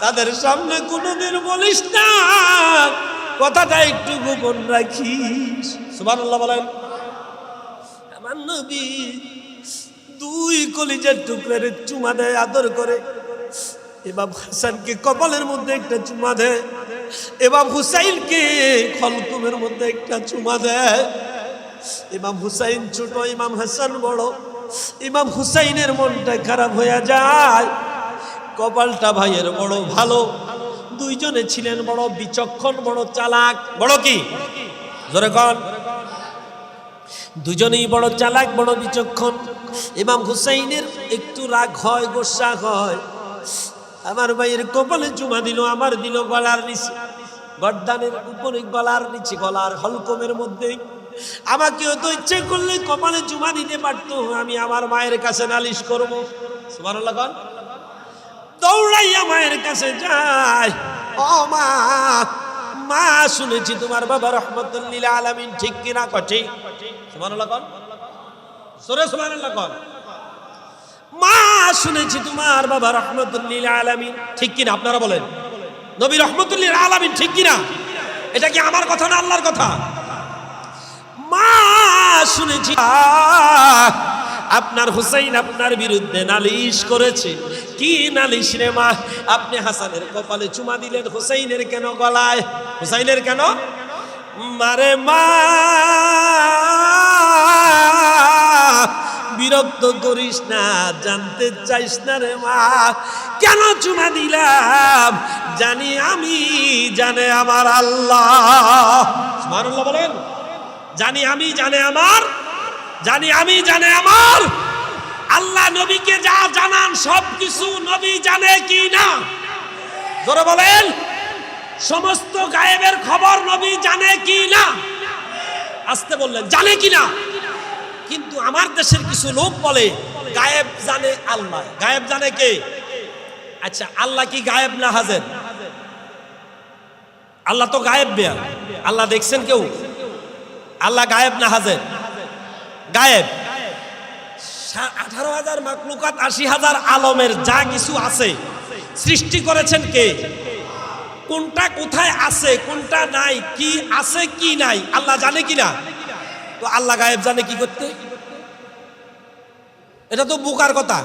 তাদের সামনে কোনোদিন বলিস না, কথাটা একটু গোপন রাখিস। সুবহানাল্লাহ বলেন। আমার নবী দুই কলিজার টুকরারে চুমা দেয়, আদর করে। ইমাম হাসানকে কপালের মধ্যে একটা চুমা দেয়, ইমাম হুসাইনকে খলকুমের মধ্যে একটা চুমা দেয়। ইমাম হুসাইন ছোট, ইমাম হাসান বড়। ইমাম হুসাইনের মনটা খারাপ হয়ে যায়। কপালটা ভাইয়ের বড় ভালো, দুইজনে ছিলেন বড় বিচক্ষণ, বড় চালাক। বড় কি? জোরে কন। দুজনেই বড় চালাক, বড় বিচক্ষণ। ইমাম হুসাইনের একটু রাগ হয়, গোসা হয়। আমার ভাইয়ের কপালে চুমা দিল, আমার দিল গলার নিচে, গর্দানের উপরে, গলার নিচে, গলার হলকমের মধ্যে। আমাকেও তো ইচ্ছে করলে কপালে চুমা দিতে পারতো, আমি আমার মায়ের কাছে নালিশ করবো। সুবহানাল্লাহ। দৌড়াইয়া মায়ের কাছে যায়, ও মা, মা শুনেছি তোমার বাবা রহমতুল লিল আলামিন, ঠিক কিনা? ঠিক। সুবহানাল্লাহ। সরে সুবহানাল্লাহ। মা শুনেছি তোমার বাবা রহমতুল লিল আলামিন, ঠিক কিনা? আপনারা বলেন, নবী রহমতুল লিল আলামিন ঠিক কিনা? এটা কি আমার কথা না আল্লাহর কথা? মা শুনেছি আপনার হুসাইন আপনার বিরুদ্ধে নালিশ করেছে। কি নালিশ রে মা? আপনি হাসানের কপালে চুমা দিলেন, হুসাইনের কেন গলায়? হুসাইনের কেন? মারে মা, বিরক্ত করিস না, জানতে চাইস না রে মা, কেন চুমা দিলাম? জানি আমি, জানে আমার আল্লাহ। সুবহানাল্লাহ বলেন। জানি আমি, জানে আমার, জানি আমি, জানে আমার আল্লাহ। নবীকে যা জানান সব কিছু নবী জানে কি না? জোরে বলেন। সমস্ত গায়েবের খবর নবী জানে কি না? আসতে বললেন, জানে কি না? কিন্তু আমার দেশের কিছু লোক বলে গায়েব জানে আল্লাহ। গায়েব জানে কে? আচ্ছা, আল্লাহ কি গায়েব না হাজির? আল্লাহ তো গায়েব বেয়া। আল্লাহ দেখছেন কেউ? আল্লাহ গায়েব না হাজির? গায়েব। 18,000 মাখলুকাত, 80,000 আলমের যা কিছু আছে সৃষ্টি করেছেন কে? কোনটা কোথায় আছে, কোনটা নাই, কি আছে কি নাই আল্লাহ জানে কিনা? তো আল্লাহ গায়েব জানে কি করতে? এটা তো বোকার কথা।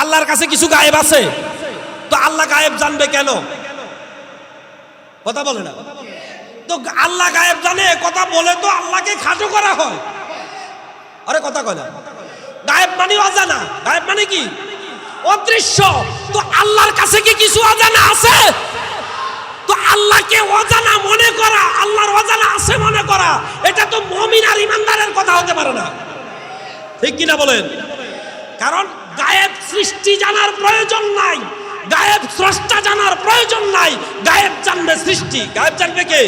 আল্লাহর কাছে কিছু গায়েব আছে, তো আল্লাহ গায়েব জানবে কেন? কথা বলে না তো। আল্লাহ গায়েব জানে কথা বলে তো আল্লাহকে খাটো করা হয়। আরে কথা কয় না। গায়েব মানে অজানা। গায়েব মানে কি? অদৃশ্য। তো আল্লাহর কাছে কি কিছু অজানা আছে? তো আল্লাহকে অজানা মনে করা, আল্লাহর অজানা আছে মনে করা, এটা তো মুমিন আর ইমানদারের কথা হতে পারে না। ঠিক কিনা বলেন? কারণ গায়েব সৃষ্টি জানার প্রয়োজন নাই, গায়েব স্রষ্টা জানার প্রয়োজন নাই। গায়েব জানবে সৃষ্টি। গায়েব জানবে কে?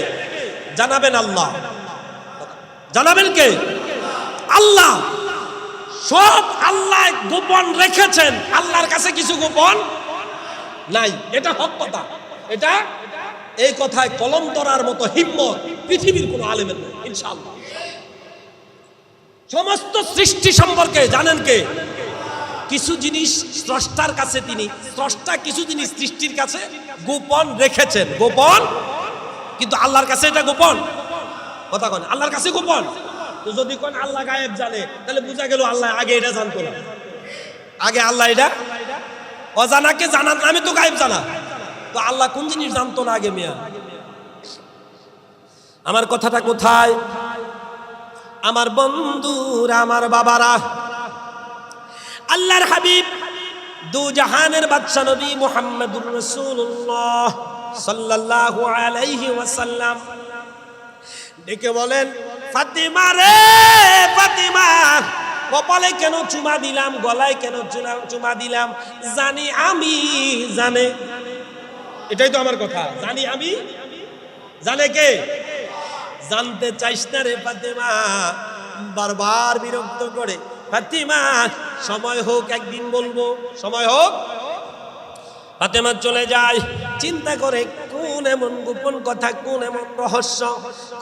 জানাবেন আল্লাহ। জানাবেন কে? আল্লাহ। সব আল্লাহ গোপন রেখেছেন, আল্লাহর কাছে কিছু গোপন নাই। এটা হক কথা। এটা এই কথায় কলম ধরার মতো হিম্মত পৃথিবীর কোন আলেমের নেই ইনশাআল্লাহ। সমস্ত সৃষ্টি সম্পর্কে জানেন কে? কিছু জিনিস স্রষ্টার কাছে, তিনি স্রষ্টা কিছু জিনিস সৃষ্টির কাছে গোপন রেখেছেন। গোপন, কিন্তু আল্লাহর কাছে এটা গোপন। কথা কন, আল্লাহর কাছে গোপন। তো যদি কোন আল্লাহ গায়েব জানে, তাহলে বোঝা গেল আল্লাহ আগে এটা জানতো না। আগে আল্লাহ এটা অজানাকে জানার নামে তো গায়েব জানা। তো আল্লাহ কোন জিনিস জানতো না আগে? মিয়া, আমার কথাটা কোথায়? আমার বন্ধুরা, আমার বাবারা, আল্লাহর হাবিব দু জাহানের বাদশা নবী মুহাম্মদুর রাসূলুল্লাহ সাল্লাল্লাহু আলাইহি ওয়াসাল্লাম ডেকে বলেন, ফাতিমা রে ফাতিমা, কপালে কেন চুমা দিলাম, গলায় কেন চুমা দিলাম? জানি আমি, জানে। এটাই তো আমার কথা। জানি আমি, জানে কে? জানতে চাইস না রে ফাতিমা। বারবার বিরক্ত করে, ফাতিমা সময় হোক, একদিন বলবো, সময় হোক। ফাতিমা চলে যায়, চিন্তা করে কোন এমন গোপন কথা, কোন এমন রহস্য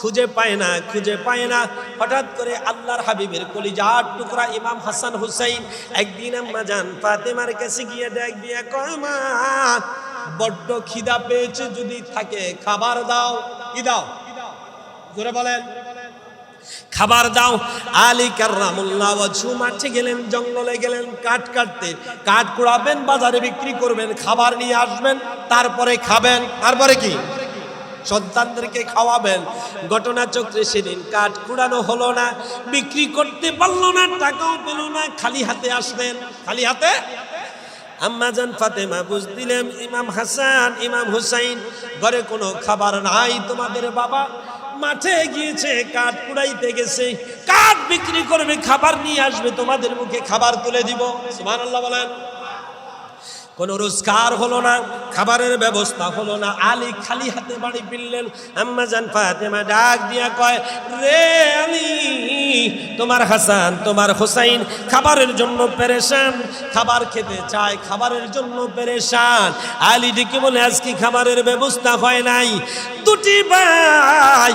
খুঁজে পায় না, খুঁজে পায় না। হঠাৎ করে আল্লাহর হাবিবের কলিজার টুকরা ইমাম হাসান হুসাইন একদিন আম্মা জান ফাতিমার কাছে গিয়ে ডাক দিয়া কয়, মা বড্ড খিদা পেয়েছে, যদি থাকে খাবার দাও। কি দাও? জোরে বলেন। খাবার দাও। আলী কাররামুল্লাহ ওয়াজহু মাঠে গেলেন, জঙ্গলে গেলেন কাঠ কাটতে। কাঠ কুড়াবেন, বাজারে বিক্রি করবেন, খাবার নিয়ে আসবেন, তারপরে খাবেন। তারপরে কি? সন্তানদেরকে খাওয়াবেন। ঘটনা চক্রে সেদিন কাঠ কুড়ানো হলো না, বিক্রি করতে পারলো না, টাকাও পেল না, খালি হাতে আসলেন। খালি হাতে। আম্মা জান ফাতেমা বুঝ দিলেন, ইমাম হাসান ইমাম হুসাইন ঘরে কোনো খাবার নাই, তোমাদের বাবা মাঠে গিয়েছে, কাঠ কুড়াইতে গেছে, কাঠ বিক্রি করবে, খাবার নিয়ে আসবে, তোমাদের মুখে খাবার তুলে দিব। সুবহানাল্লাহ বলেন। কোন রোজগার হলো না, খাবারের ব্যবস্থা হলো না। আলী খালি হাতে বাড়ি ফিরলেন। আম্মা জান ফাতেমা ডাক দিয়া কয়, রে আলী, তোমার হাসান তোমার হুসাইন খাবারের জন্য পেরেশান, খাবার খেতে চায়, খাবারের জন্য পেরেশান। আলী ডেকে বলে, আজকে খাবারের ব্যবস্থা হয় নাই। দুটি ভাই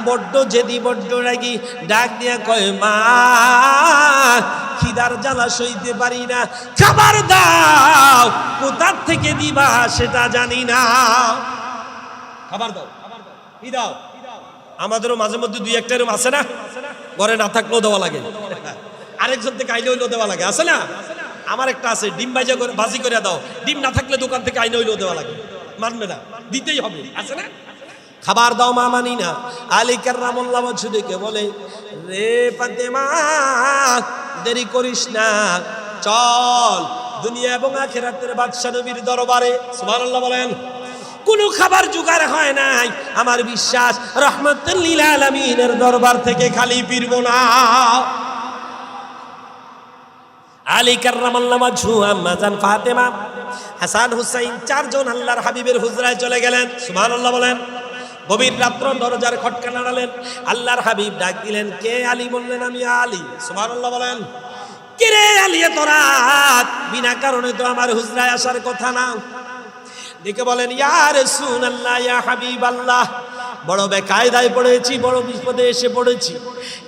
বড্ড জেদি, বড্ড রাগী, ডাক দিয়া কয়, মা খিদার জ্বালা সইতে পারি না, খাবার দাও, কোথার থেকে দিবা সেটা জানি না, খাবার দাও, কি দাও। আমাদেরও মাঝে মধ্যে দুই একটা এরকম আছে না, ঘরে না থাকলেও দেওয়া লাগে, আরেকজন থেকে আইলে হইলেও দেওয়া লাগে, আছে না? আমার একটা আছে, ডিম ভাজি করে দাও, ডিম না থাকলে দোকান থেকে আইলে হইলেও দেওয়া লাগে, মানবে না, দিতেই হবে, আছে না? খাবার দাও, মা মানি না। আলী কাররামাল্লাহু ওয়াজহু দেখে বলে, রে ফাতেমা দেরি করিস না, চল দুনিয়া এবং আখিরাতের বাদশা নবীর দরবারে। সুবহানাল্লাহ বলেন। কোনো খাবার জোগাড় হয় নাই, আমার বিশ্বাস রাহমাতুল লিল আলামিনের দরবার থেকে খালি ফিরবো না। আলী কাররামাল্লাহু ওয়াজহু, আম্মা জান ফাতেমা, হাসান হুসাইন চারজন আল্লাহর হাবিবের হুজরায় চলে গেলেন। সুবহানাল্লাহ বলেন। গভীর রাত্র দরজার খটকা নাড়ালেন, আল্লাহর হাবিব ডাক দিলেন, কে? আলী বললেন, আমি আলী। সুবহানাল্লাহ বলেন। কে রে আলী, এত রাত? বিনা কারণে তো আমার হুজরায় আসার কথা না। দেখে বলেন, ইয়া রাসূলুল্লাহ, ইয়া হাবিবাল্লাহ, বড় বেকায়দায় পড়েছি, বড় বিপদে এসে পড়েছি।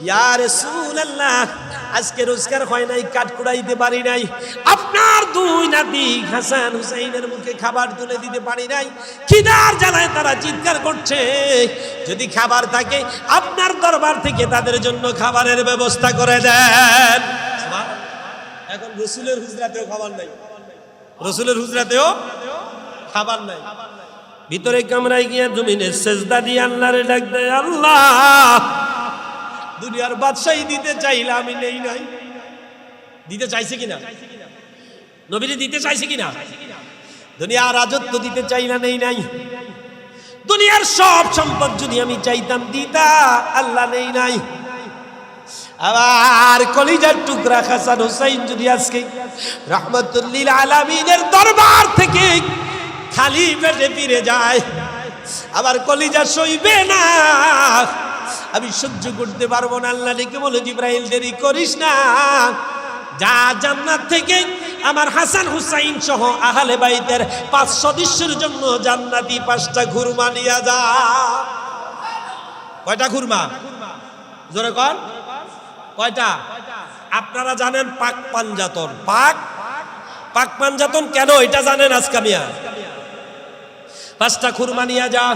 ইয়া রাসূলুল্লাহ, আজকে রোজগার হয় নাই, কাঠ কুড়াইতে পারি নাই, আপনার দুই নাতি হাসান হুসাইনের মুখে খাবার তুলে দিতে পারি নাই, খিদার জ্বালায় তারা চিৎকার করছে, যদি খাবার থাকে আপনার দরবার থেকে তাদের জন্য খাবারের ব্যবস্থা করে দেন। এখন রসুলের হুজরাতেও খাবার নাই, রসুলের হুজরাতেও খাবার নাই। ভিতরে কামরায় গিয়ে জমিনে সেজদা দিয়ে আল্লাহরে ডাক দেয়, আল্লাহ দুনিয়ার বাদশাহী দিতে চাইলে আমি নেই নাই। দিতে চাইছে কিনা? নবীরে দিতে চাইছে কিনা? দুনিয়ার রাজত্ব দিতে চাইলা, নেই নাই। দুনিয়ার সব সম্পদ যদি আমি চাইতাম দিতা, আল্লাহ নেই নাই। আবার কলিজার টুকরা হাসান হুসাইন যদি আজকে রাহমাতুল লিল আলামিনের দরবার থেকে খালি পেটে ফিরে যায়, আবার কলিজা সইবে না, আমি সহ্য করতে পারবো না। আল্লাহ ডেকে বলে, জিবরাইল দেরি করিস না, যা জান্নাত থেকে আমার হাসান হুসাইন সহ আহলে বাইতের 5 সদস্যের জন্য জান্নাতি 5টা খুরমা নিয়ে যা। কয়টা খুরমা? জোরে কর, কয়টা? আপনারা জানেন পাক পাঞ্জাতন, পাক পাঞ্জাতন কেন এটা জানেন? আজকে মিয়া 5টা খুরমা নিয়ে যা।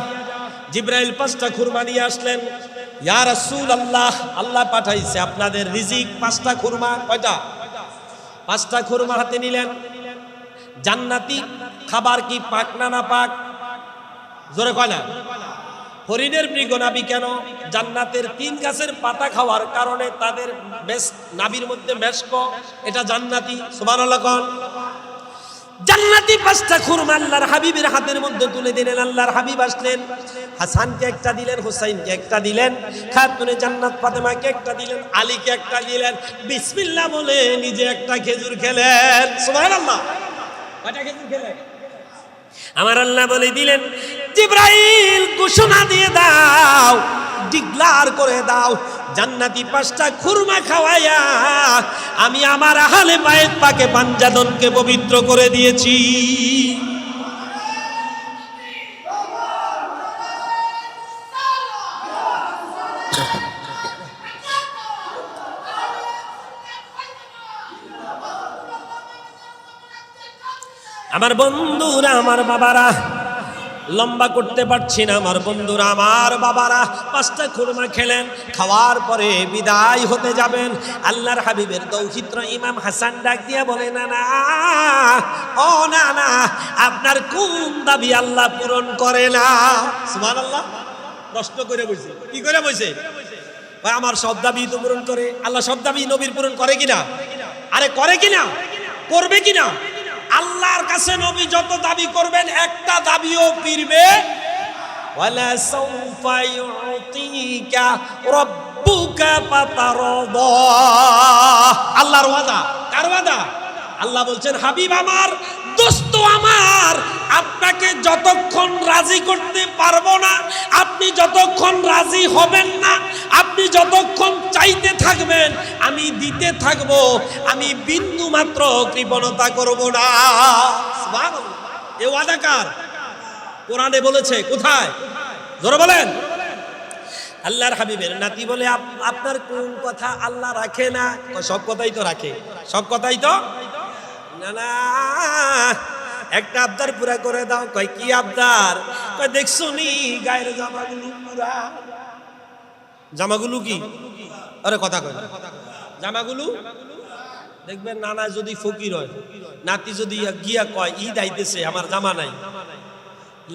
জিবরাইল 5টা খুরমা নিয়ে আসলেন। ইয়া রাসূলুল্লাহ, আল্লাহ পাঠাইছে আপনাদের রিজিক 5টা খুরমা। কয়টা? 5টা খুরমা হাতে নিলেন। জান্নাতি খাবার কি পাক না না পাক? জোরে কয় না। হরিণের মৃগ নাভি কেন? জান্নাতের 3 গাছের পাতা খাওয়ার কারণে তাদের নাভির মধ্যে মেশক, এটা জান্নাতি। সুবহানাল্লাহ কোন। জান্নাতি 5টা খুরমা আল্লাহর হাবিবের হাতের মধ্যে তুলে দিলেন। আল্লাহর হাবিব আসলেন, হাসানকে একটা দিলেন, হুসাইনকে একটা দিলেন, খাতুনে জান্নাত ফাতেমাকে একটা দিলেন, আলীকে একটা দিলেন। বিসমিল্লাহ বলে নিজে একটা খেজুর খেলেন। সুবহানাল্লাহ। কয়টা খেজুর খেলেন? আমার আল্লাহ বলে দিলেন, জিবরাইল ঘোষণা দিয়ে দাও, ডিক্লার করে দাও, জান্নাতি 5টা খুরমা খাওয়াইয়া আমি আমার আহলে বাইত পাকে পাঞ্জাতনকে পবিত্র করে দিয়েছি। আমার বন্ধুরা, আমার বাবারা, লম্বা করতে পারছি না, আমার বন্ধুরা, আমার বাবারা 5টা খুরমা খেলেন। খাওয়ার পরে বিদায় হতে যাবেন। আল্লাহর হাবিবের দৌহিত্র ইমাম হাসান ডাক দিয়া বলে, না না, ও না না, আপনার কোন দাবি আল্লাহ পূরণ করে না? সুবহানাল্লাহ। প্রশ্ন করে বলছে, কি করে বলছে? ভাই আমার সব দাবি তো পূরণ করে। আল্লাহ সব দাবি নবীর পূরণ করে কিনা? আরে করে কিনা? করবে কিনা? আল্লাহর কাছে নবী যত দাবি করবেন একটা দাবিও ফিরবে ওয়ালা সাউফা ইউতিকা রাব্বুকা ফাতারদা। আল্লাহর ওয়াদা। কার ওয়াদা? আল্লাহ বলছেন, হাবিব আমার, দোস্ত আমার, আপনাকে যতক্ষণ রাজি করতে পারবো না, আপনি যতক্ষণ রাজি হবেন না, আপনি যতক্ষণ চাইতে থাকবেন, আমি দিতে থাকবো, আমি বিন্দু মাত্র কৃপণতা করব না। সুবহানাল্লাহ। এ ওয়াদা কার? কোরআনে বলেছে। কোথায়? জোরে বলেন। আল্লাহর হাবিবের নাতি বলে, আপনার কোন কথা আল্লাহ রাখে না? সব কথাই তো রাখে। সব কথাই তো না, না, একটা আবদার পুরা করে দাও। কয় কি আবদার? কয় দেখছো নি গায়ের জামাগুলো পুরা। জামাগুলো কি? আরে কথা কয়, জামাগুলো দেখবেন নানা যদি ফকির হয়, নাতি যদি গিয়া কয় ঈদ আইতেছে আমার জামা নাই,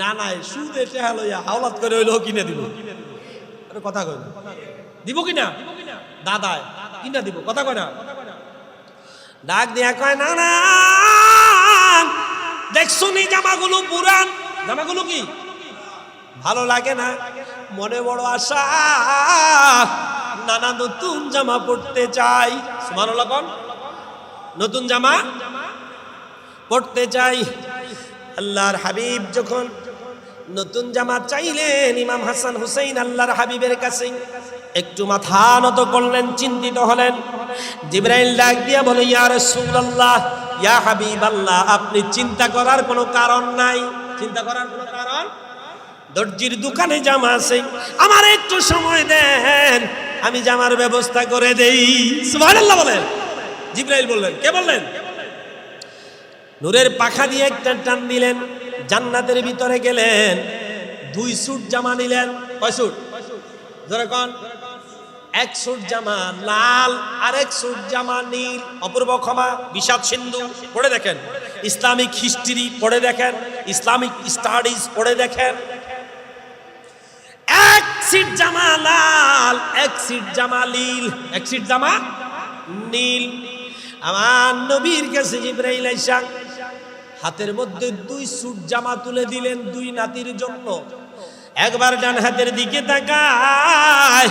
না নাই সুদে টেহা লইয়া হাওলাত করে হইলো কিনে দিব। আরে কথা কয় না, দিব কিনা? দাদায় কিনা দিব। কথা কয় না। ডাক দিয়া কয়, না না, দেখছো নি জামাগুলো পুরান। জামাগুলো কি ভালো লাগে না? মনে বড় আশা, নানা নতুন জামা পড়তে চাই। সুবহানাল্লাহ। কোন নতুন জামা পড়তে চাই? আল্লাহর হাবিব যখন নতুন জামা চাইলেন, ইমাম হাসান হুসাইন আল্লাহর হাবিবের কাছে একটু মাথা নত করলেন, চিন্তিত হলেন। জিবরাইল ডাক দিয়া বলে, ইয়া রাসূলুল্লাহ, ইয়া হাবিবাল্লাহ, আপনি চিন্তা করার কোনো কারণ নাই। চিন্তা করার কোনো কারণ? দর্জির দোকানে জামা আছে, আমার একটু সময় দেন, আমি জামার ব্যবস্থা করে দেই। সুবহানাল্লাহ বলেন। জিবরাইল বললেন। কে বললেন? নূরের পাখা দিয়ে একটা টান দিলেন, জান্নাতের ভিতরে গেলেন, 2 স্যুট জামা নিলেন। কয় স্যুট? জোরে কোন? 1 স্যুট জামা লাল, আর 1 স্যুট জামা নীল। অপূর্ব ক্ষমা, বিষাদ সিন্ধু পড়ে দেখেন, ইসলামিক হিস্ট্রি পড়ে দেখেন, ইসলামিক স্টাডিজ পড়ে দেখেন। 1 সিট জামা লাল, 1 সিট জামা নীল, 1 সিট জামা নীল। আমার নবীর কাছে জিবরাইল আইসা হাতের মধ্যে 2 স্যুট জামা তুলে দিলেন 2 নাতির জন্য। একবার ডান হাতের দিকে তাকায়,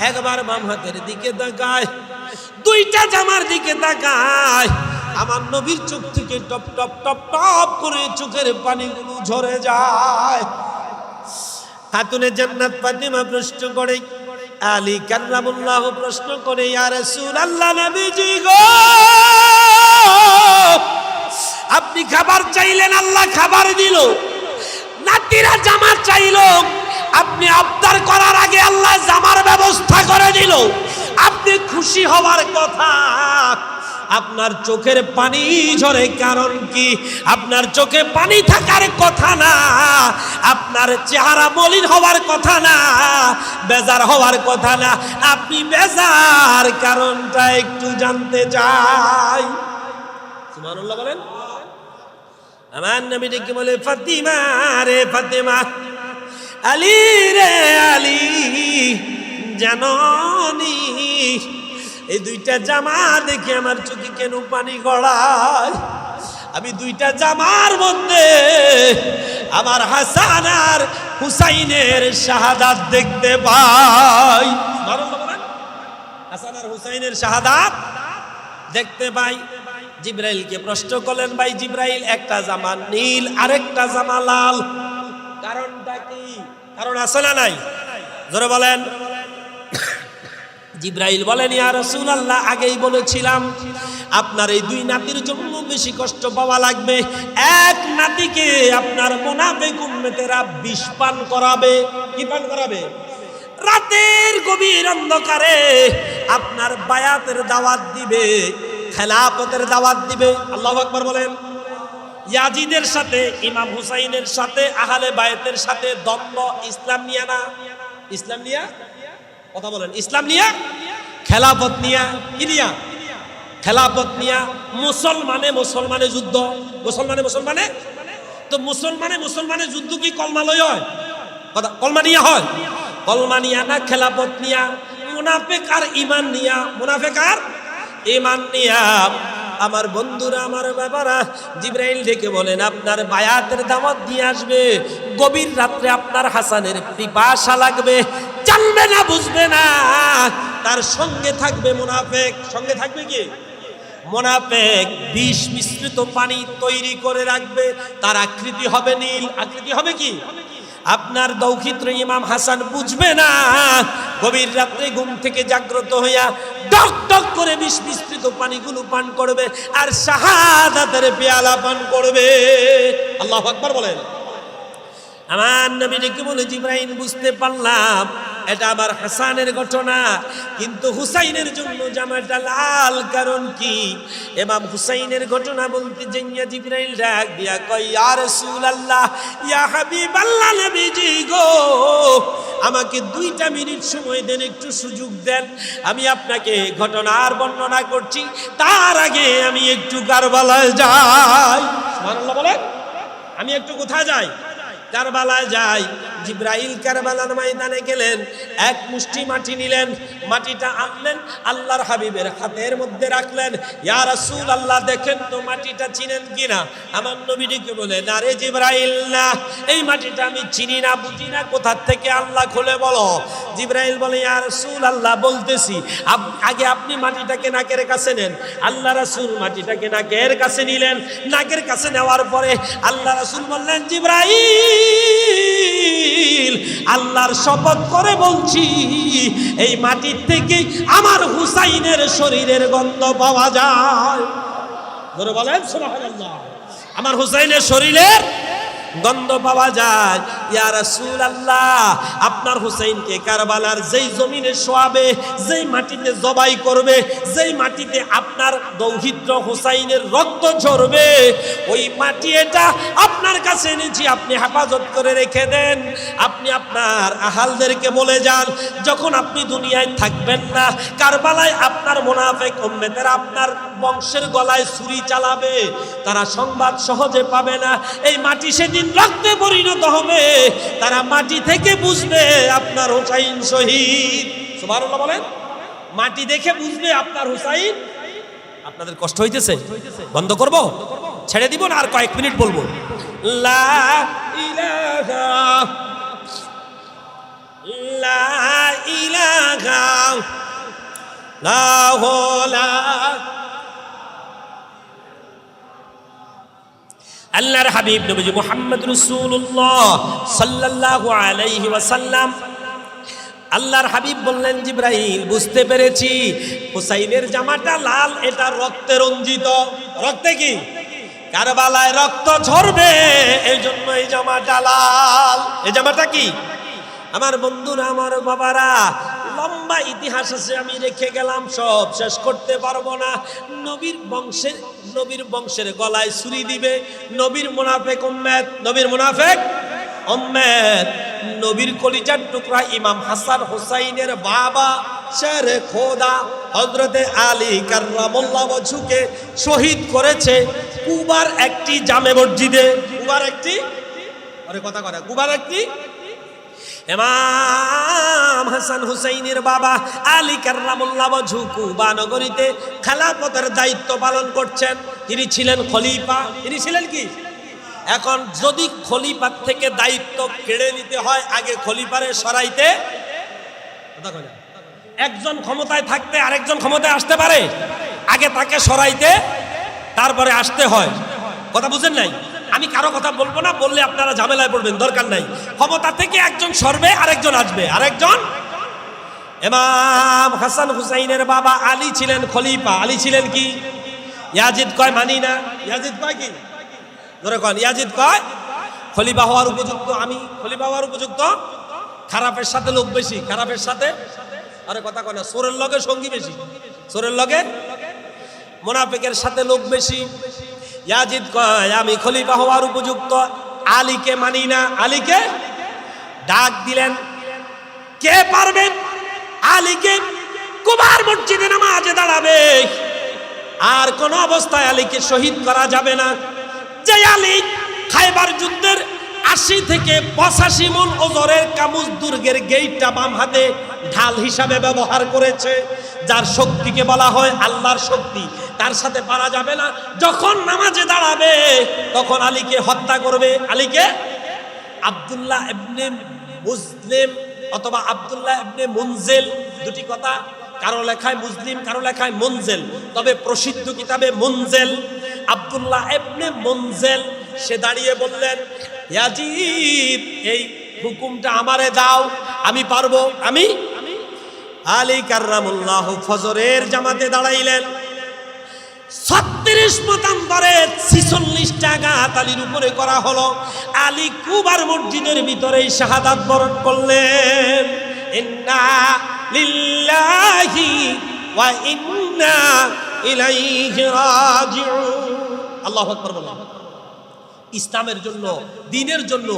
একবার বাম হাতের দিকে তাকায়, 2টা জামার দিকে তাকায়। আমার নবীর চোখ থেকে টপ টপ টপ টপ করে চোখের পানিগুলো ঝরে যায়। খাতুনে জান্নাত ফাতিমা প্রশ্ন করে, আলী কাররামুল্লাহ প্রশ্ন করে, ইয়া রাসূলুল্লাহ, নবীজি গো, আপনি খাবার চাইলেন, আল্লাহ খাবার দিল। নাতিরা জামা চাইলো, আপনি আবদার করার আগে আল্লাহ জামার ব্যবস্থা করে দিল। আপনি খুশি হওয়ার কথা, আপনার চোখের পানি ঝরে কারণ কি? আপনার চোখে পানি থাকার কথা না, আপনার চেহারা মলিন হওয়ার কথা না, বেজার হওয়ার কথা না। আপনি বেজার কারণটা একটু জানতে চাই। সুবহানাল্লাহ বলেন। আমার নবী ডেকে বলে, ফাতিমা রে ফাতিমা, আলী রে আলী, জাননি এই 2টা জামা দেখে আমার চোখে কেন পানি গড়ায়? আমি 2টা জামার মধ্যে আমার হাসান আর হুসাইনের শাহাদাত দেখতে পাই। হাসান আর হুসাইনের শাহাদাত দেখতে পাই। জিবরাইলকে প্রশ্ন করলেন, ভাই জিবরাইল, একটা জামা নীল আরেকটা জামা লাল, কারণটা কি? কারণ আছে না নাই? জোরে বলেন। জিবরাইল বলেন, ইয়া রাসূলুল্লাহ, আগেই বলেছিলাম আপনার এই 2 নাতির জন্য বেশি কষ্ট পাওয়া লাগবে। 1 নাতিকে আপনার মুনাফিক উম্মতেরা বিষ পান করাবে। কি পান করাবে? রাতের গভীর অন্ধকারে আপনার বায়াতের দাওয়াত দিবে, খেলাফতের দাওয়াত দিবে। আল্লাহু আকবার বলেন। ইয়াজিদের সাথে, ইমাম হুসাইনের সাথে, আহলে বায়াতের সাথে দ্বন্দ্ব। ইসলাম নিয়া না? ইসলাম নিয়া? কথা বলেন। ইসলাম নিয়া, খেলাফত নিয়া। কি নিয়া? খেলাফত নিয়া। মুসলমানে যুদ্ধ। মুসলমানে তো মুসলমানে যুদ্ধ কি কলমা লই হয়? কথা কলমা নিয়া হয়? কলমা নিয়া না, খেলাফত নিয়া। মুনাফিক আর ঈমান নিয়া। মুনাফিক আর ঈমান নিয়া। আমার বন্ধুরা, আমার বাবারা, জিবরাইল ডেকে বলেন আপনার বায়াতের দাওয়াত দিয়ে আসবে। গভীর রাত্রে আপনার হাসানের পিপাসা লাগবে, জানবে না বুঝবে না। তার সঙ্গে থাকবে মুনাফিক। সঙ্গে থাকবে কি? মুনাফিক। বিষ মিশ্রিত পানি তৈরি করে রাখবে, তার আকৃতি হবে নীল। আকৃতি হবে কি? আপনার দৌহিত্র ইমাম হাসান বুঝবে না, গভীর রাত্রে ঘুম থেকে জাগ্রত হইয়া টক টক করে বিষ মিশ্রিত পানিগুলো পান করবে আর শাহাদাতের পেয়ালা পান করবে। আল্লাহু আকবার বলেন। আমার নবী ডেকে বলে জিবরাইল বুঝতে পারলাম এটা আমার হাসানের ঘটনা, কিন্তু হুসাইনের জন্য জামাটা লাল। কারণ কি? ইমাম হুসাইনের ঘটনা বলতে যাইয়া জিবরাইল ডাক দিয়া কয়, ইয়া রাসূলুল্লাহ, ইয়া হাবিবাল্লাহ, নবীজি গো, আমাকে 2টা মিনিট সময় দেন, একটু সুযোগ দেন। আমি আপনাকে ঘটনার বর্ণনা করছি, তার আগে আমি একটু কারবালায় যাই। সুবহানাল্লাহ বলেন। আমি একটু কোথায় যাই? কারবালায় যাই। জিবরাইল কারবালার ময়দানে গেলেন, এক মুষ্টি মাটি নিলেন, মাটিটা আনলেন, আল্লাহর হাবিবের হাতের মধ্যে রাখলেন। ইয়া রাসূলুল্লাহ, দেখেন তো মাটিটা চিনেন কিনা? আমার নবীকে বলেন, আরে জিবরাইল, না, এই মাটিটা আমি চিনি না, বুঝি না, কোথা থেকে আল্লাহ খুলে বলো। জিবরাইল বলে, ইয়া রাসূলুল্লাহ, বলতেছি, আগে আপনি মাটিটাকে নাকের কাছে নেন। আল্লাহ রাসূল মাটিটাকে নাকের কাছে নিলেন। নাকের কাছে নেওয়ার পরে আল্লাহ রাসূল বললেন, জিবরাইল, আল্লাহর শপথ করে বলছি, এই মাটির থেকে আমার হুসাইনের শরীরের গন্ধ পাওয়া যায়। ধরে বলেন সুবহানাল্লাহ। আমার হুসাইনের শরীরের গন্ধ পাওয়া যায়। ইয়া রাসূলুল্লাহ, আপনার হুসাইনকে কারবালার যেই জমিনে শোয়াবে, যেই মাটিতে জবাই করবে, যেই মাটিতে আপনার দৌহিত্র হুসাইনের রক্ত ঝরবে, ওই মাটি এটা আপনার কাছে এনেছি, আপনি হেফাজত করে রেখে দেন। আপনি আপনার আহালদেরকে বলে যান, যখন আপনি দুনিয়ায় থাকবেন না, কারবালায় আপনার মুনাফিক উম্মতেরা আপনার বংশের গলায় ছুরি চালাবে, তারা সংবাদ সহজে পাবে না। এই মাটি সেদিন রক্তে পরিণত হবে, তারা মাটি থেকে বুঝবে আপনার হুসাইন শহীদ। সুবহানাল্লাহ বলেন। মাটি দেখে বুঝবে আপনার হুসাইন। আপনাদের কষ্ট হইতেছে? বন্ধ করব? ছেড়ে দিব না? আর কয়েক মিনিট বলবো। লা ইলাহা লা ইলাহা লা হলা। আল্লাহর হাবিব নবী মুহাম্মদ রাসূলুল্লাহ সাল্লাল্লাহু আলাইহি ওয়াসাল্লাম, আল্লাহর হাবিব বললেন, জিবরাইল, বুঝতে পেরেছি হুসাইনের জামাটা লাল, এটা রক্তে রঞ্জিত। রক্তে কি? কারবালায় রক্ত ঝরবে, এই জন্য এই জামাটা লাল। এই জামাটা কি? আমার বন্ধুরা, আমার বাবারা, লম্বা ইতিহাস আছে, আমি রেখে গেলাম, সব শেষ করতে পারবো না। নবীর বংশের গলায় ছুরি দিবে নবীর মুনাফিক উম্মত। নবীর মুনাফিক উম্মত, নবীর কলিজার টুকরা ইমাম হাসান হুসাইনের বাবা শেরে খোদা হযরতে আলী কাররামাল্লাহু ওয়াজহুকে শহীদ করেছে কুবার একটি জামে মসজিদে। কুবার একটি, আরে কথা কয় না, কুবার একটি ইমাম হাসান হুসাইনের বাবা আলী কাররামাল্লাহু ওয়াজহু কুবা নগরীতে খেলাফতের দায়িত্ব পালন করছেন। তিনি ছিলেন খলিফা। তিনি ছিলেন কি? এখন যদি খলিফার থেকে দায়িত্ব কেড়ে নিতে হয়, আগে খলিফারে সরাইতে, একজন ক্ষমতায় থাকতে আরেকজন ক্ষমতায় আসতে পারে, আগে তাকে সরাইতে তারপরে আসতে হয়। কথা বুঝেন নাই? আমি কারো কথা বলবো না, বললে আপনারা ঝামেলায় পড়বেন, দরকার নাই। ক্ষমতা থেকে একজন সরবে, আরেকজন আসবে, আরেকজন। ইমাম হাসান হুসাইনের বাবা আলী ছিলেন খলিফা। আলী ছিলেন কি? ইয়াজিদ কয় মানি না। ইয়াজিদ কয় কি? ধরে কন, ইয়াজিদ কয় খলিফা হওয়ার উপযুক্ত আমি, খলিফা হওয়ার উপযুক্ত। খারাপের সাথে লোক বেশি, খারাপের সাথে, আরে কথা কয় না, চোরের লগে সঙ্গী বেশি, চোরের লগে মুনাফিকের সাথে লোক বেশি। ইয়াজিদ কয় আমি খলিফা হওয়ার উপযুক্ত, আলীকে মানি না। আলীকে ডাক দিলেন, কে পারবে আলীকে কুবার মসজিদে নামাজে দাঁড়াবে? আর কোন অবস্থায় আলীকে শহীদ করা যাবে না। যে আলী খায়বার যুদ্ধের 80 থেকে 85 মণ ওজনের কামুজ দুর্গের গেটটা বাম হাতে ঢাল হিসাবে ব্যবহার করেছে। যার শক্তিকে বলা হয় আল্লাহর শক্তি, তার সাথে পারা যাবে না। যখন নামাজে দাঁড়াবে তখন আলীকে হত্যা করবে। আলীকে আব্দুল্লাহ ইবনে মুসলিম অথবা আব্দুল্লাহ ইবনে মুনজিল, দুটি কথা, কারো লেখায় মুসলিম কারো লেখায় মুনজিল, তবে প্রসিদ্ধ কিতাবে মুনজিল। আব্দুল্লাহ ইবনে মুনজিল সে দাঁড়িয়ে বললেন, ইয়াজিদ এই হুকুমটা আমারে দাও, আমি পারবো। আমি আলী কাররামুল্লাহ ফজরের জামাতে দাঁড়াইলেন। 36 মতান্তরে 46 টাকা আলীর উপরে করা হলো। আলী কুবার মসজিদের ভিতরেই শাহাদাত বরণ করলেন। ইন্না লিল্লাহি ওয়া ইন্না ইলাইহি রাজিউন। আল্লাহু আকবার বলেন। ইসলামের জন্য, দ্বীনের জন্য,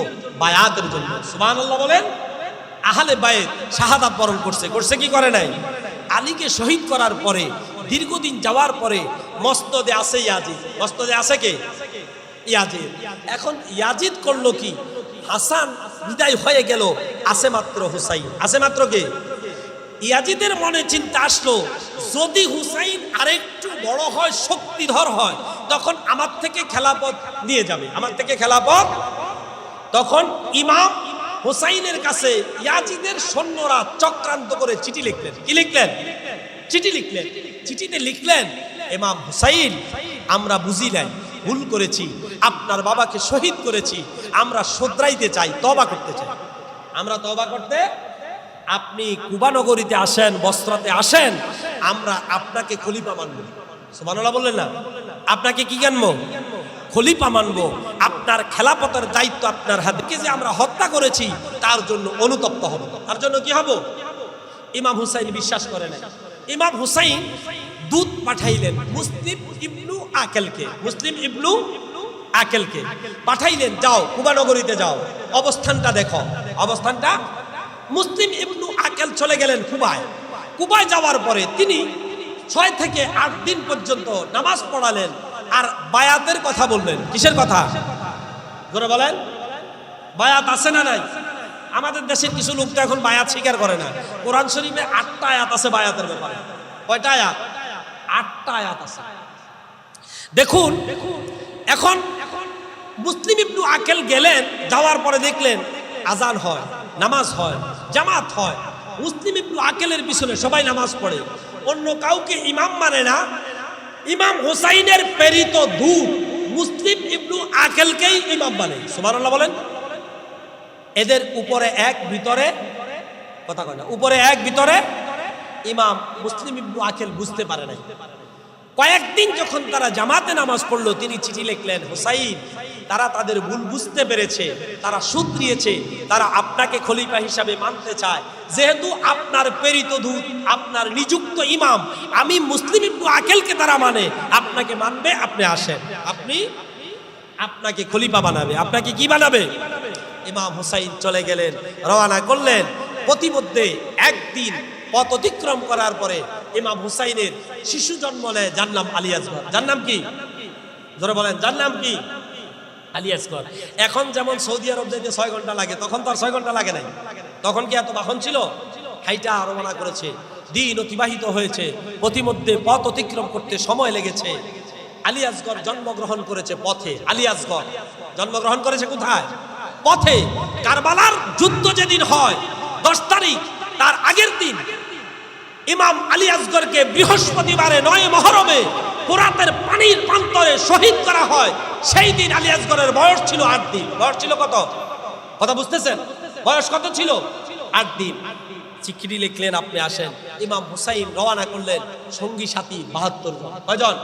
বায়াতের জন্য সুবহানাল্লাহ বলেন। আহলে বায়াত শাহাদাত বরণ করছে কি করে নাই? আলীকে শহীদ করার পরে দীর্ঘদিন যাওয়ার পরে মসনদে আছে ইয়াজিদ। মসনদে আছে কে? ইয়াজিদ। এখন ইয়াজিদ করলো কি? হাসান বিদায় হয়ে গেল, আছে মাত্র হুসাইন। আছে মাত্র কে? ইয়াজিদের মনে চিন্তা আসলো, যদি হুসাইন আরেকটু বড় হয়, শক্তিধর হয়, তখন আমার থেকে খেলাফত নিয়ে যাবে, আমার থেকে খেলাফত। তখন ইমাম হুসাইনের কাছে ইয়াজিদের সৈন্যরা চক্রান্ত করে চিঠি লিখলেন। কি লিখলেন? চিঠি লিখলেন। চিঠিতে লিখলেন, ইমাম হুসাইন, আমরা বুঝি নাই, ভুল করেছি, আপনার বাবাকে শহীদ করেছি, আমরা শুধরাইতে চাই, তওবা করতে চাই। আমরা তওবা করতে, আপনি কুবা নগরীতে আসেন, বসরাতে আসেন, আমরা আপনাকে খলিফা মানব। সুবহানাল্লাহ বললেন না? আপনাকে কি জানবো? খলিফা মানব। আপনার খেলাফতের দায়িত্ব আপনার হাতে। যে আমরা হত্যা করেছি তার জন্য অনুতপ্ত হব। তার জন্য কি হব? ইমাম হুসাইন বিশ্বাস করে না। ইমাম হুসাইন দূত পাঠাইলেন মুসলিম ইবনু আকেলকে। মুসলিম ইবনু আকেলকে পাঠাইলেন, যাও কুবা নগরীতে যাও, অবস্থানটা দেখো। অবস্থানটা, মুসলিম ইবনু আকেল চলে গেলেন কুবায়। কুবায় যাওয়ার পরে তিনি 6 থেকে 8 দিন পর্যন্ত নামাজ পড়ালেন আর বায়াতের কথা বললেন। কিসের কথা? জোরে বলেন। বায়াত আছে না নাই? আমাদের দেশের কিছু লোক তো এখন বায়াত স্বীকার করে না। কোরআন শরীফে 8টা আয়াত আছে বায়াতের ব্যাপারে। কয়টা আয়াত? 8টা আয়াত আছে। দেখুন, এখন মুসলিম ইবনু আকেল গেলেন, যাওয়ার পরে দেখলেন আজান হয়, নামাজ হয়, জামাত হয়। মুসলিম ইবনু আকেলের পিছনে সবাই নামাজ পড়ে, অন্য কাউকে ইমাম মানে না। ইমাম হুসাইনের প্রেরিত দূত মুসলিম ইবনু আকেলকেই ইমাম মানে। সুবহানাল্লাহ বলেন। এদের উপরে এক, ভিতরে কথা কয় না, উপরে এক ভিতরে ইমাম মুসলিম ইবনু আকেল বুঝতে পারে নাই। কয়েকদিন যখন তারা জামাতে নামাজ পড়লো, তিনি চিঠি লিখলেন, হুসাইন, তারা তাদের ভুল বুঝতে পেরেছে, তারা শুধরিয়েছে, তারা আপনাকে খলিফা হিসাবে মানতে চায়। যেহেতু আপনার প্রেরিত দূত, আপনার নিযুক্ত ইমাম, আমি মুসলিম ইবনু আকেলকে তারা মানে, আপনাকে মানবে, আপনি আসেন, আপনাকে খলিফা বানাবে। আপনাকে কি বানাবে? ইমাম হুসাইন চলে গেলেন, রওনা করলেন। প্রতিমধ্যে একদিন পথ অতিক্রম করার পরে ইমাম হুসাইনের শিশু জন্ম নেয়, যার নাম আলী আসগর। যার নাম কি? ধরে বলেন, যার নাম কি? আলী আসগর। এখন যেমন সৌদি আরব যেতে 6 ঘন্টা লাগে, তখন তো আর 6 ঘন্টা লাগে নাই। তখন কি এত বাহন ছিল? হাইটা রওনা করেছে, দিন অতিবাহিত হয়েছে, প্রতিমধ্যে পথ অতিক্রম করতে সময় লেগেছে। আলী আসগর জন্মগ্রহণ করেছে পথে। আলী আসগর জন্মগ্রহণ করেছে কোথায়? পথে। কারবালার যুদ্ধ যেদিন হয় 10 তারিখ, তার আগের দিন ইমাম আলী আসগরকে বৃহস্পতিবারে 9 মুহররমে ফোরাতের পানির প্রান্তরে শহীদ করা হয়। সেই দিন আলী আসগরের বয়স ছিল 8 দিন। বয়স ছিল কত? কথা বুঝতেছেন? বয়স কত ছিল? 8 দিন। চিঠি লিখলেন, আপনি আসেন। ইমাম হুসাইন রওনা করলেন, সঙ্গী সাথী 72 জন। কয়জন?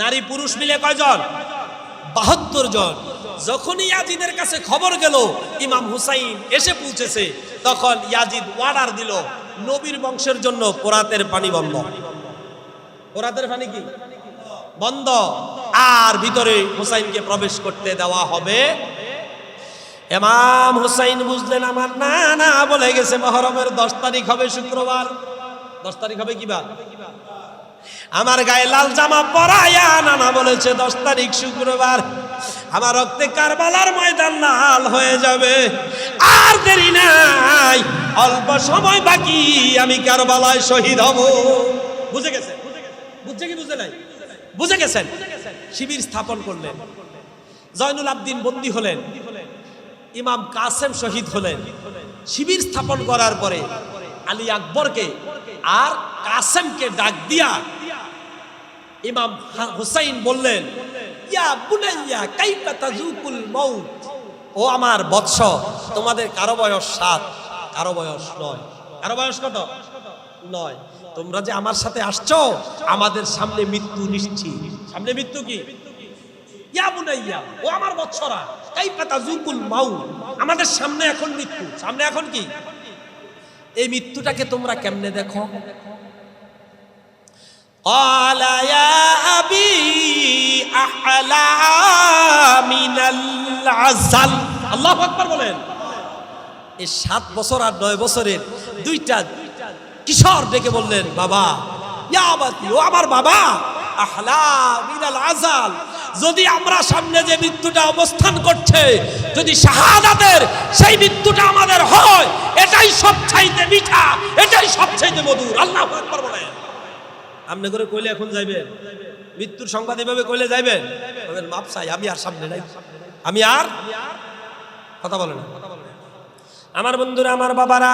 নারী পুরুষ মিলে কয়জন? 72 জন। যখনই ইয়াজিদের কাছে খবর গেল ইমাম হুসাইন এসে পৌঁছেছে, তখন ইয়াজিদ অর্ডার দিল, নবীর বংশের জন্য ফোরাতের পানি বন্ধ। ফোরাতের পানি কি বন্ধ, আর ভিতরে হুসাইনকে প্রবেশ করতে দেওয়া হবে। ইমাম হুসাইন বুঝলেন, আমার না বলে গেছে মুহররমের 10 তারিখ হবে শুক্রবার। 10 তারিখ হবে কি বার? আমার গায়ে লাল জামা পরায়া নানা বলেছে 10 তারিখ শুক্রবার। আমার রক্তে কারবালার ময়দান লাল হয়ে যাবে। আর দেরি নাই, অল্প সময় বাকি, আমি কারবালায় শহীদ হব। বুঝে গেছেন? বুঝছে কি বুঝে নাই? বুঝে গেছেন? শিবির স্থাপন করলেন, জয়নুল আবদিন বন্দী হলেন, ইমাম কাসেম শহীদ হলেন। শিবির স্থাপন করার পরে আলী আকবরকে আর কাসেমকে ডাক দিয়া ইমাম হুসাইন বললেন, ইয়া বুনাইয়া কাইফা তাজুকুল মাউত, ও আমার বৎস, তোমাদের কারো বয়স 7, কারো বয়স 9। কারো বয়স কত? 9। তোমরা যে আমার সাথে আসছো, আমাদের সামনে মৃত্যু নিশ্চিত। সামনে মৃত্যু কি? ইয়া বুনাইয়া, ও আমার বৎসরা, কাইফা তাজুকুল মাউত, আমাদের সামনে এখন মৃত্যু। সামনে এখন কি? এই মৃত্যুটাকে তোমরা কেমনে দেখো? قال يا أبي أحلى من العسل। আল্লাহু আকবার বলেন। এই 7 বছর আর 9 বছরের দুইটা কিশোর ডেকে বললেন, বাবা, ইয়া আবাতি, ও আমার বাবা, আহলা মিনাল আজাল, যদি আমরা সামনে যে মৃত্যুটা অবস্থান করছে, যদি শাহাদাতের সেই মৃত্যুটা আমাদের হয়, এটাই সবচাইতে মিঠা, এটাই সবচাইতে মধুর। আল্লাহু আকবার বলেন। আপনি করে কইলে এখন যাইবেন? মৃত্যুর সংবাদ এভাবে কইলে যাইবেন? বলেন, মাপ চাই, আমি আর সামনে নাই, আমি আর কথা বলেন না। আমার বন্ধুরা, আমার বাবারা,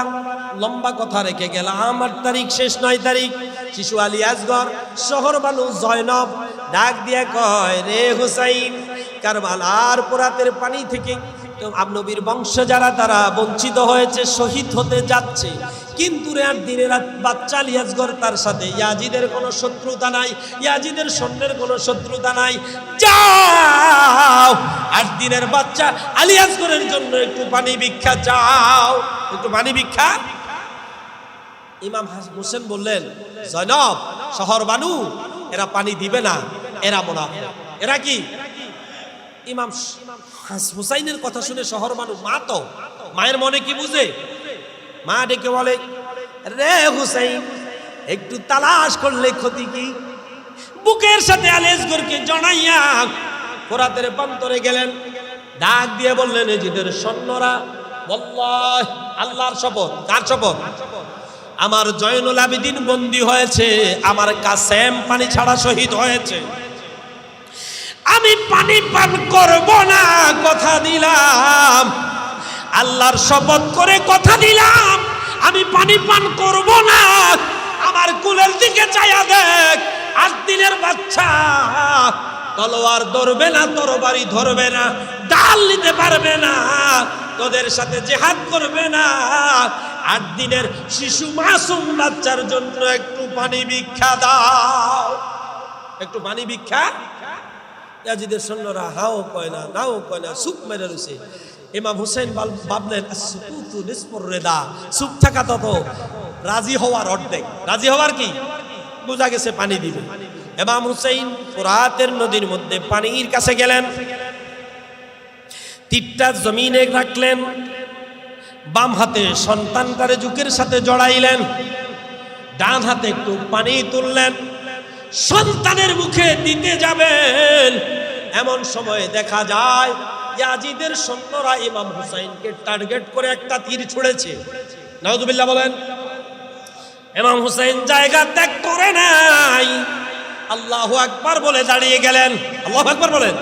লম্বা কথা রেখে গেলাম। 8 তারিখ শেষ, 9 তারিখ শিশু আলী আসগর শহর বানু জয়নব ডাক দিয়ে কয়, রে হুসাইন, কারবালার পোরাতের পানি থেকে নবীর বংশ যারা তারা বঞ্চিত হয়েছে, শহীদ হতে যাচ্ছে, কিন্তু রে 8 দিনের বাচ্চা আলী আসগর, তার সাথে ইয়াজিদের কোনো শত্রুতা নাই, ইয়াজিদের সৈন্যের কোনো শত্রুতা নাই। যাও, 8 দিনের বাচ্চা আলী আসগরের জন্য একটু পানি ভিক্ষা চাও, একটু পানি ভিক্ষা। ইমাম হোসেন বললেন, জয়নব, শহর বানু, এরা পানি দিবে না, এরা মুনাফিক। এরা কি? ইমাম হুসাইনের কথা শুনে শহর বানু, মা তো, মায়ের মনে কি বুঝে? মা ডেকে বলে, রে হুসাইন, একটু তালাশ করলে ক্ষতি কি? বুকের সাথে আলী আসগরকে জড়াইয়া ফোরাতের প্রান্তরে গেলেন, ডাক দিয়ে বললেন, এজিদের সৈন্যরা, ওয়াল্লাহি, আল্লাহর শপথ। কার শপথ? আমার জয়নুল আবেদিন বন্দী হয়েছে, আমার কাসেম পানি ছাড়া শহীদ হয়েছে, আমি পানি পান করব না, কথা দিলাম, আল্লাহর শপথ করে কথা দিলাম, আমি পানি পান করব না। আমার কুলের দিকে চাইয়া দেখ, 8 দিনের বাচ্চা, তলোয়ার ধরবে না, তরবারি ধরবে না, ডাল নিতে পারবে না, তোদের সাথে জিহাদ করবে না। 8 দিনের শিশু মাসুম বাচ্চার জন্য একটু পানি ভিক্ষা দাও, একটু পানি ভিক্ষা। ইয়াজিদের সৈন্যরা হাও কয় না, নাও কয় না, চুপ মেরে রয়েছে। ইমাম হুসাইন ভাবলেন, সুকুতু নিসফুর রিদা, চুপ থাকা তত রাজি হওয়ার অর্ধেক। রাজি হওয়ার কি? বোঝা গেছে পানি দিবে। ইমাম হুসাইন ফোরাতের নদীর মধ্যে পানির কাছে গেলেন, তীরটা জমিনে রাখলেন, বাম হাতে সন্তানটারে যুকের সাথে জড়াইলেন, ডান হাতে একটু পানি তুললেন, সন্তানের মুখে দিতে যাবেন, এমন সময় দেখা যায় ইয়াজিদের সৈন্যরা ইমাম হুসাইনকে টার্গেট করে একটা তীর ছুঁড়েছে। নাউজুবিল্লাহ বলেন। ইমাম হুসাইন জায়গা ত্যাগ করে নাই, আল্লাহু আকবার বলে দাঁড়িয়ে গেলেন। আল্লাহু আকবার বলেন।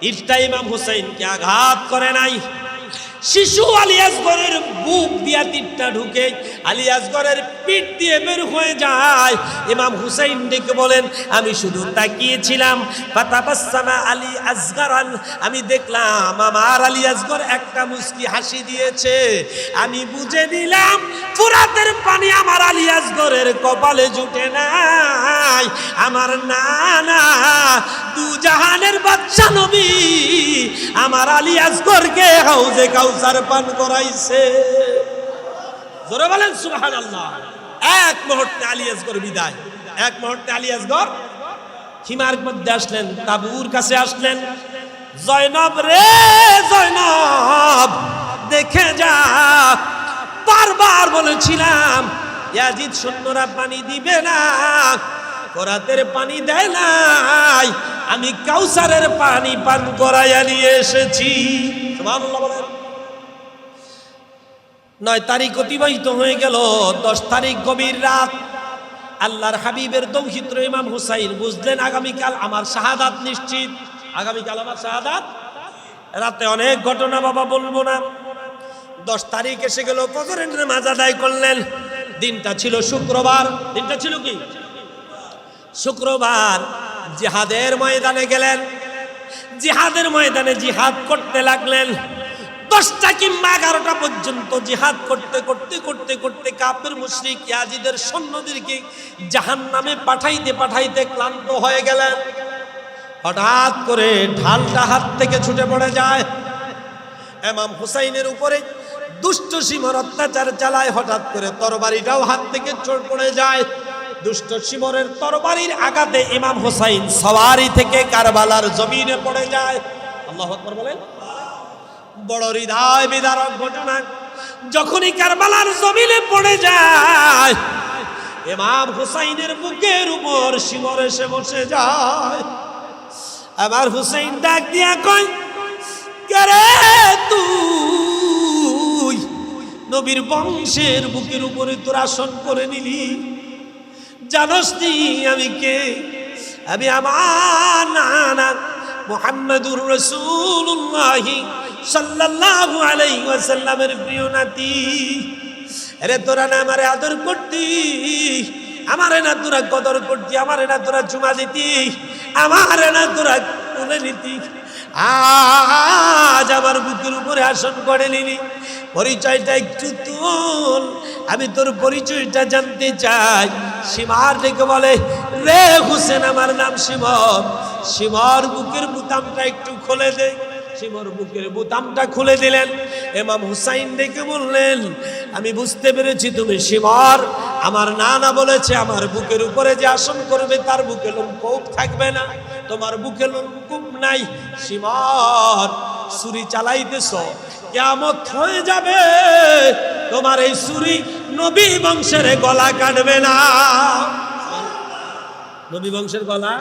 তীরটা ইমাম হুসাইনকে আঘাত করে নাই, শিশু আলী আসগরের বুক দিয়া তীরটা ঢুকে আলী আসগরের পিঠ দিয়ে বের হয়ে যায়। ইমাম হুসাইন ডেকে বলেন, আমি শুধু তাকিয়েছিলাম, ফাতাবাসসামা আলী আসগরান, আমি দেখলাম আমার আলী আসগর একটা মুস্কি হাসি দিয়েছে। আমি বুঝে নিলাম ফোরাতের পানি আমার আলী আসগরের কপালে জুটে নাই। আমার নানা দু জাহানের বাদশা নবী আমার আলী আসগরকে হাউজে কাউসার পান করাইছে। জোরে বলেন সুবহানাল্লাহ। এক মুহূর্তে আলী আসগর বিদায়, এক মুহূর্তে আলী আসগর খিমার মধ্যে আসলেন, তাবুর কাছে আসলেন। জয়নব রে জয়নব, দেখে যা, বারবার বলেছিলাম ইয়াজিদ সৈন্যরা পানি দিবে না, ফোরাতের পানি দেয় নাই, আমি কাউসারের পানি পান করাইয়া নিয়ে এসেছি। সুবহানাল্লাহ বলেন। 9 তারিখ অতিবাহিত হয়ে গেল। 10 তারিখ গভীর রাত, আল্লাহর হাবিবের দৌহিত্র ইমাম হুসাইন বুঝলেন আগামীকাল আমার শাহাদাত নিশ্চিত, আগামীকাল আমার শাহাদাত। রাতে অনেক ঘটনা বাবা বলবো না। 10 তারিখ এসে গেল, ফজরের নামাজ আদায় করলেন। দিনটা ছিল শুক্রবার। দিনটা ছিল কি? শুক্রবার। জিহাদের ময়দানে গেলেন, জিহাদের ময়দানে জিহাদ করতে লাগলেন। 10টা কিংবা 11টা পর্যন্ত জিহাদ করতে করতে করতে করতে কাফের মুশরিক ইয়াজিদের সৈন্যদেরকে জাহান্নামে পাঠাইতে পাঠাইতে ক্লান্ত হয়ে গেলেন। হঠাৎ করে ঢালটা হাত থেকে ছুটে পড়ে যায়। ইমাম হুসাইনের উপরে দুষ্ট শিমর অত্যাচার চালায়। হঠাৎ করে তরবারিটাও হাত থেকে চড়ে পড়ে যায়। দুষ্ট শিমরের তরবারির আঘাতে ইমাম হুসাইন সওয়ারি থেকে কারবালার জমিনে পড়ে যায়। আল্লাহু আকবার বলেন। বড় হৃদয় বিদারক ঘটনা। যখনই কারবালার জমিনে পড়ে যায়, ইমাম হুসাইনের বুকের উপর শিমর এসে বসে যায়। আমার হুসাইন ডাক দিয়া কয়, কে রে তুই? নবীর বংশের বুকের উপরে তোর আসন করে নিলি, জানোস নি আমি কে? আমি আমার নানা মুহাম্মদুর রাসূলুল্লাহ সাল্লাল্লাহু আলাইহি ওয়াসাল্লামের প্রিয় নাতি। আরে তোরা না আমারে আদর করতি, আমারে না তোরা কদর করতি, আমারে না তোরা চুমা দিতি, আমারে না তোরা তুলে নিতি, আজ আমার বুকের উপরে আসন করে নিলি। পরিচয়টা একটু তুল, আমি তোর পরিচয়টা জানতে চাই। সীমার ডেকে বলে, রে হুসেন, আমার নাম শিমর। শিমর বুকের বুতামটা একটু খুলে দে। শিমর বুকের বুতামটা খুলে দিলেন। ইমাম হুসাইন ডেকে বললেন, আমি বুঝতে পেরেছি তুমি শিমর। আমার নানা বলেছে আমার বুকের উপরে যে আসন করবে তার বুকে লোমকূপ থাকবে না, তোমার বুকে লোমকূপ নাই। শিমর, ছুরি চালাইতেছ, কিয়ামত হয়ে যাবে, তোমার এই ছুরি নবী বংশের গলা কাটবে না। নবী বংশের গলা।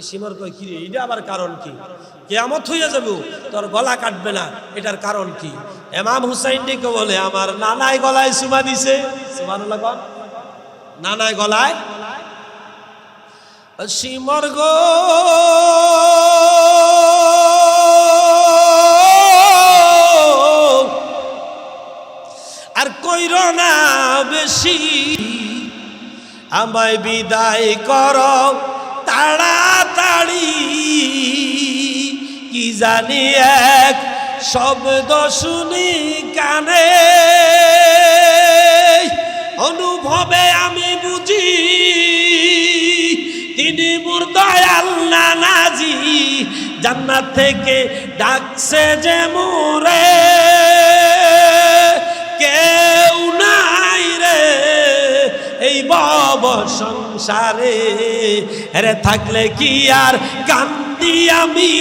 শিমর কই, কি রে, এটা আবার কারণ কি? কিয়ামত হয়ে যাবে, তোর গলা কাটবে না, এটার কারণ কি? ইমাম হুসাইন ডেকে বলে, আমার নানায় গলায় চুমা দিছে। সুবহানাল্লাহ বল। নানায় গলায়। শিমর গো, আর কইর না বেশি, আমায় বিদায় করো তাড়াতাড়ি। কি জানি এক শব্দ শুনি কানে, অনুভবে আমি বুঝি তিনি মোর দয়াল নানাজি। জান্নাত থেকে ডাকছে যে মোরে, কেউ নাই রে এই ভব সংসারে, রে থাকলে কি আর কান্দি আমি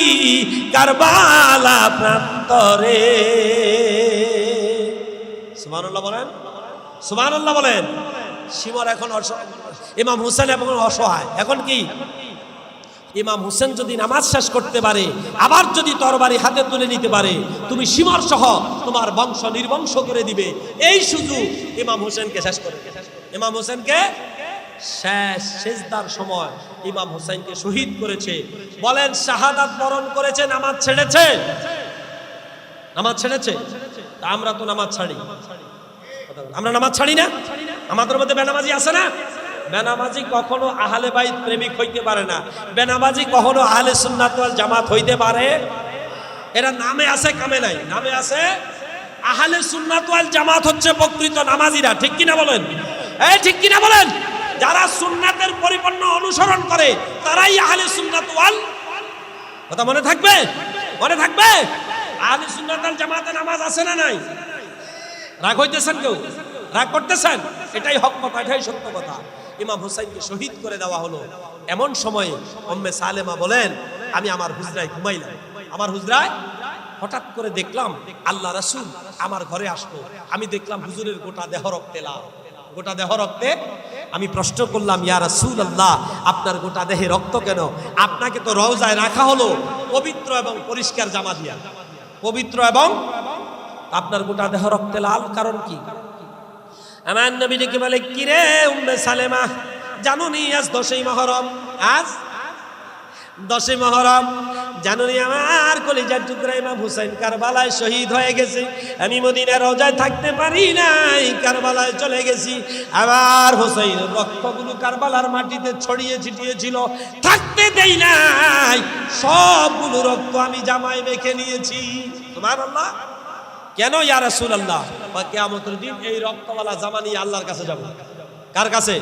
কারবালা প্রান্তরে। সুবহানাল্লাহ বলেন, সুবহানাল্লাহ বলেন। শিমর এখন ইমাম হুসেন এখন অসহায়। এখন কি? ইমাম হুসেন যদি নামাজ শেষ করতে পারে, আবার যদি তরবারি হাতে তুলে নিতে পারে, তুমি শিমর সহ তোমার বংশ নির্বংশ করে দিবে। এই সুযোগ ইমাম হুসেনকে শেষ করে, ইমাম হুসেনকে শেষ সেজদার সময় ইমাম হুসাইনকে শহীদ করেছে। বলেন, শাহাদাত বরণ করেছে, নামাজ ছেড়েছে? নামাজ ছেড়েছে? আমরা তো নামাজ ছাড়ি। আমরা নামাজ ছাড়ি না? আমাদের মধ্যে বেনামাজি আছে না? বেনামাজি কখনো আহলে বাইত প্রেমিক হইতে পারে না। বেনামাজি কখনো আহলে সুন্নাত ওয়াল জামাত হইতে পারে? এরা নামে আছে, কামে নাই। নামে আছে আহলে সুন্নাত ওয়াল জামাত, হচ্ছে প্রকৃত নামাজিরা। ঠিক কিনা বলেন? এই ঠিক কিনা বলেন? যারা সুন্নাতের পরিপূর্ণ অনুসরণ করে তারাই আহলে সুন্নাত ওয়াল। কথা মনে থাকবে? মনে থাকবে? আহলে সুন্নাত ওয়াল জামাতে নামাজ আছে না নাই? রাগ হইতেছেন কেউ? রাগ করতেছেন? এটাই হক কথা, এটাই সত্য কথা। ইমাম হুসাইনকে শহীদ করে দেওয়া হলো। এমন সময়ে উম্মে সালেমা বলেন, আমি আমার হুজরায় ঘুমাইলাম। আমার হুজরায় হঠাৎ করে দেখলাম আল্লাহ রাসূল আমার ঘরে আসলো। আমি দেখলাম হুজুরের গোটা দেহ রক্তে লাল, গোটা দেহ রক্তে। আমি প্রশ্ন করলাম, ইয়া রাসূলুল্লাহ, আপনার গোটা দেহে রক্ত কেন? আপনাকে তো রওজায় রাখা হলো পবিত্র এবং পরিষ্কার জামা দিয়া, পবিত্র, এবং আপনার গোটা দেহ রক্তে লাল, কারণ কি? আমার নবী ডেকে বলে, কিরে উম্মে সালেমা, জানুনি আজ 10ই মুহররম, আজ 10ই মুহররম, জানুনি আমার কলিজার টুকরা ইমাম হুসাইন কারবালায় শহীদ হয়ে গেছে। আমি মদিনার রওজায় থাকতে পারি নাই, কারবালায় চলে গেছি। আবার হুসাইনের রক্তগুলো কারবালার মাটিতে ছড়িয়ে ছিটিয়ে ছিল, থাকতে দেই নাই, সবগুলো রক্ত আমি জামায় মেখে নিয়েছি। সুবহানাল্লাহ। কেন ইয়া রাসূলুল্লাহ? কিয়ামতের দিন এই রক্তওয়ালা জামা নিয়ে আল্লাহর কাছে যাব। কার কাছে?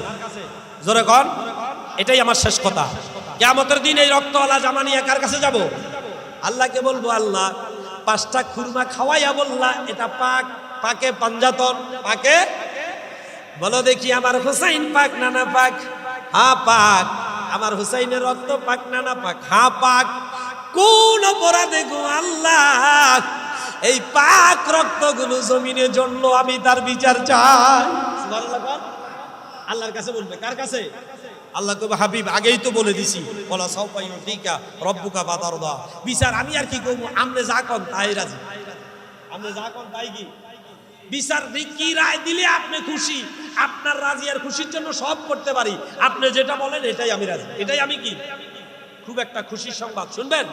জোরে কোন। এটাই আমার শেষ কথা। কিয়ামতের দিন এই রক্তওয়ালা জামা নিয়ে কার কাছে যাব? আল্লাহকে বলবো, আল্লাহ 5টা খুরমা খাওয়াইয়া বললা এটা পাক, পাকে পাঞ্জাতন, পাকে বলো দেখি আমার হুসাইন পাক না না পাক? হ্যাঁ পাক। আমার হুসাইনের রক্ত পাক না না পাক? হ্যাঁ পাক। কোন অপরাধে গো আল্লাহ এই পাক রক্তগুলো জমিনে জন্ম, আমি তার বিচার চাই। সুবহানাল্লাহ। আল্লাহর কাছে বলবে। কার কাছে? আল্লাহ কবে, হাবিব আগেই তো বলে দিছি, বলা সাউফা ইউতিকা রব্বুকা ফাতারদা। বিচার আমি আর কি করব? আপনি যা কোন তাই রাজি, আপনি যা কোন তাই কি বিচার। কি রায় দিলে আপনি খুশি, আপনার রাজি আর খুশির জন্য সব করতে পারি। আপনি যেটা বলেন এটাই আমি রাজি, এটাই আমি কি। খুব একটা খুশির সংবাদ শুনবেন,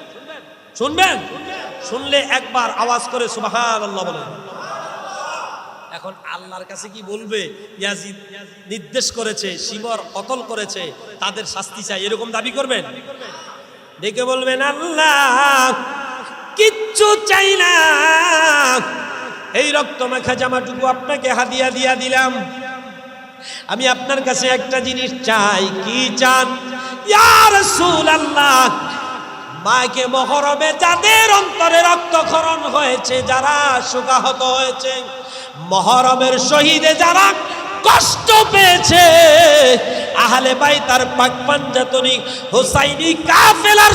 শুনবেন? শুনলে একবার আওয়াজ করে সুবহানাল্লাহ বলেন। এখন আল্লাহর কাছে কি বলবে? ইয়াজিদ নির্দেশ করেছে, শিবর কতল করেছে, তাদের শাস্তি চাই, এরকম দাবি করবেন? ডেকে বলবেন, আল্লাহ কিচ্ছু চাই না, এই রক্ত মাখা জামাটুকু আপনাকে হাদিয়া দিয়া দিলাম। আমি আপনার কাছে একটা জিনিস চাই। কি চান? ইয়া রাসূলুল্লাহ, মাকে মুহররমে যাদের অন্তরে রক্তক্ষরণ হয়েছে, যারা শোকাহত হয়েছে, মুহররমের শহীদে যারা কষ্ট পেয়েছে, আহলে বাইতার পাক পাঞ্জাতনী হুসাইনি কাফেলার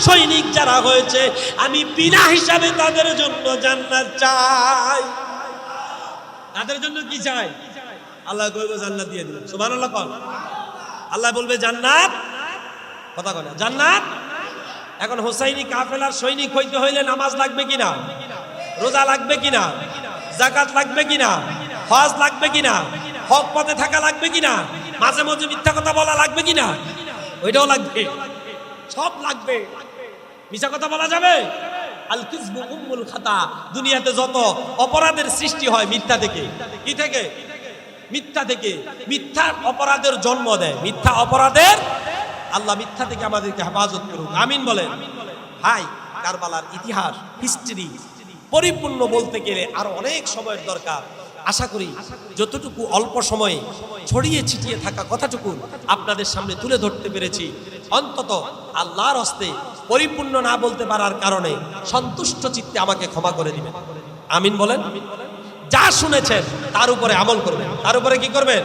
সৈনিক যারা হয়েছে, আমি বিনা হিসাবে তাদের জন্য জান্নাত চাই। তাদের জন্য কি চাই? আল্লাহ কইবে জান্নাত দিয়ে দিবেন। সুবহানাল্লাহ। কোন আল্লাহ বলবে জান্নাত, কথা কয় না, জান্নাত। এখন হুসাইনি কাফেলার সৈনিক হইতে হইলে নামাজ লাগবে কিনা? রোজা লাগবে কিনা? যাকাত লাগবে কিনা? হজ লাগবে কিনা? হক পথে থাকা লাগবে কিনা? মাঝে মাঝে মিথ্যা কথা বলা লাগবে কিনা? ওইটাও লাগবে, সব লাগবে। মিথ্যা কথা বলা যাবে? আল কিযবু উম্মুল খাতা। দুনিয়াতে যত অপরাধের সৃষ্টি হয় মিথ্যা থেকে। কি থেকে? মিথ্যা থেকে। মিথ্যা অপরাধের জন্ম দেয়, মিথ্যা অপরাধের। আল্লাহ মিথ্যা থেকে আমাদেরকে হেফাজত করুক, আমিন বলেন। ভাই, কারবালার ইতিহাস, হিস্ট্রি পরিপূর্ণ বলতে গেলে আরো অনেক সময়ের দরকার। আশা করি যতটুকু অল্প সময়ে ছড়িয়ে ছিটিয়ে থাকা কথাটুকু আপনাদের সামনে তুলে ধরতে পেরেছি। অন্তত আল্লাহর হস্তে পরিপূর্ণ না বলতে পারার কারণে সন্তুষ্ট চিত্তে আমাকে ক্ষমা করে দিবেন, আমিন বলেন। যা শুনেছেন তার উপরে আমল করবেন। তার উপরে কি করবেন?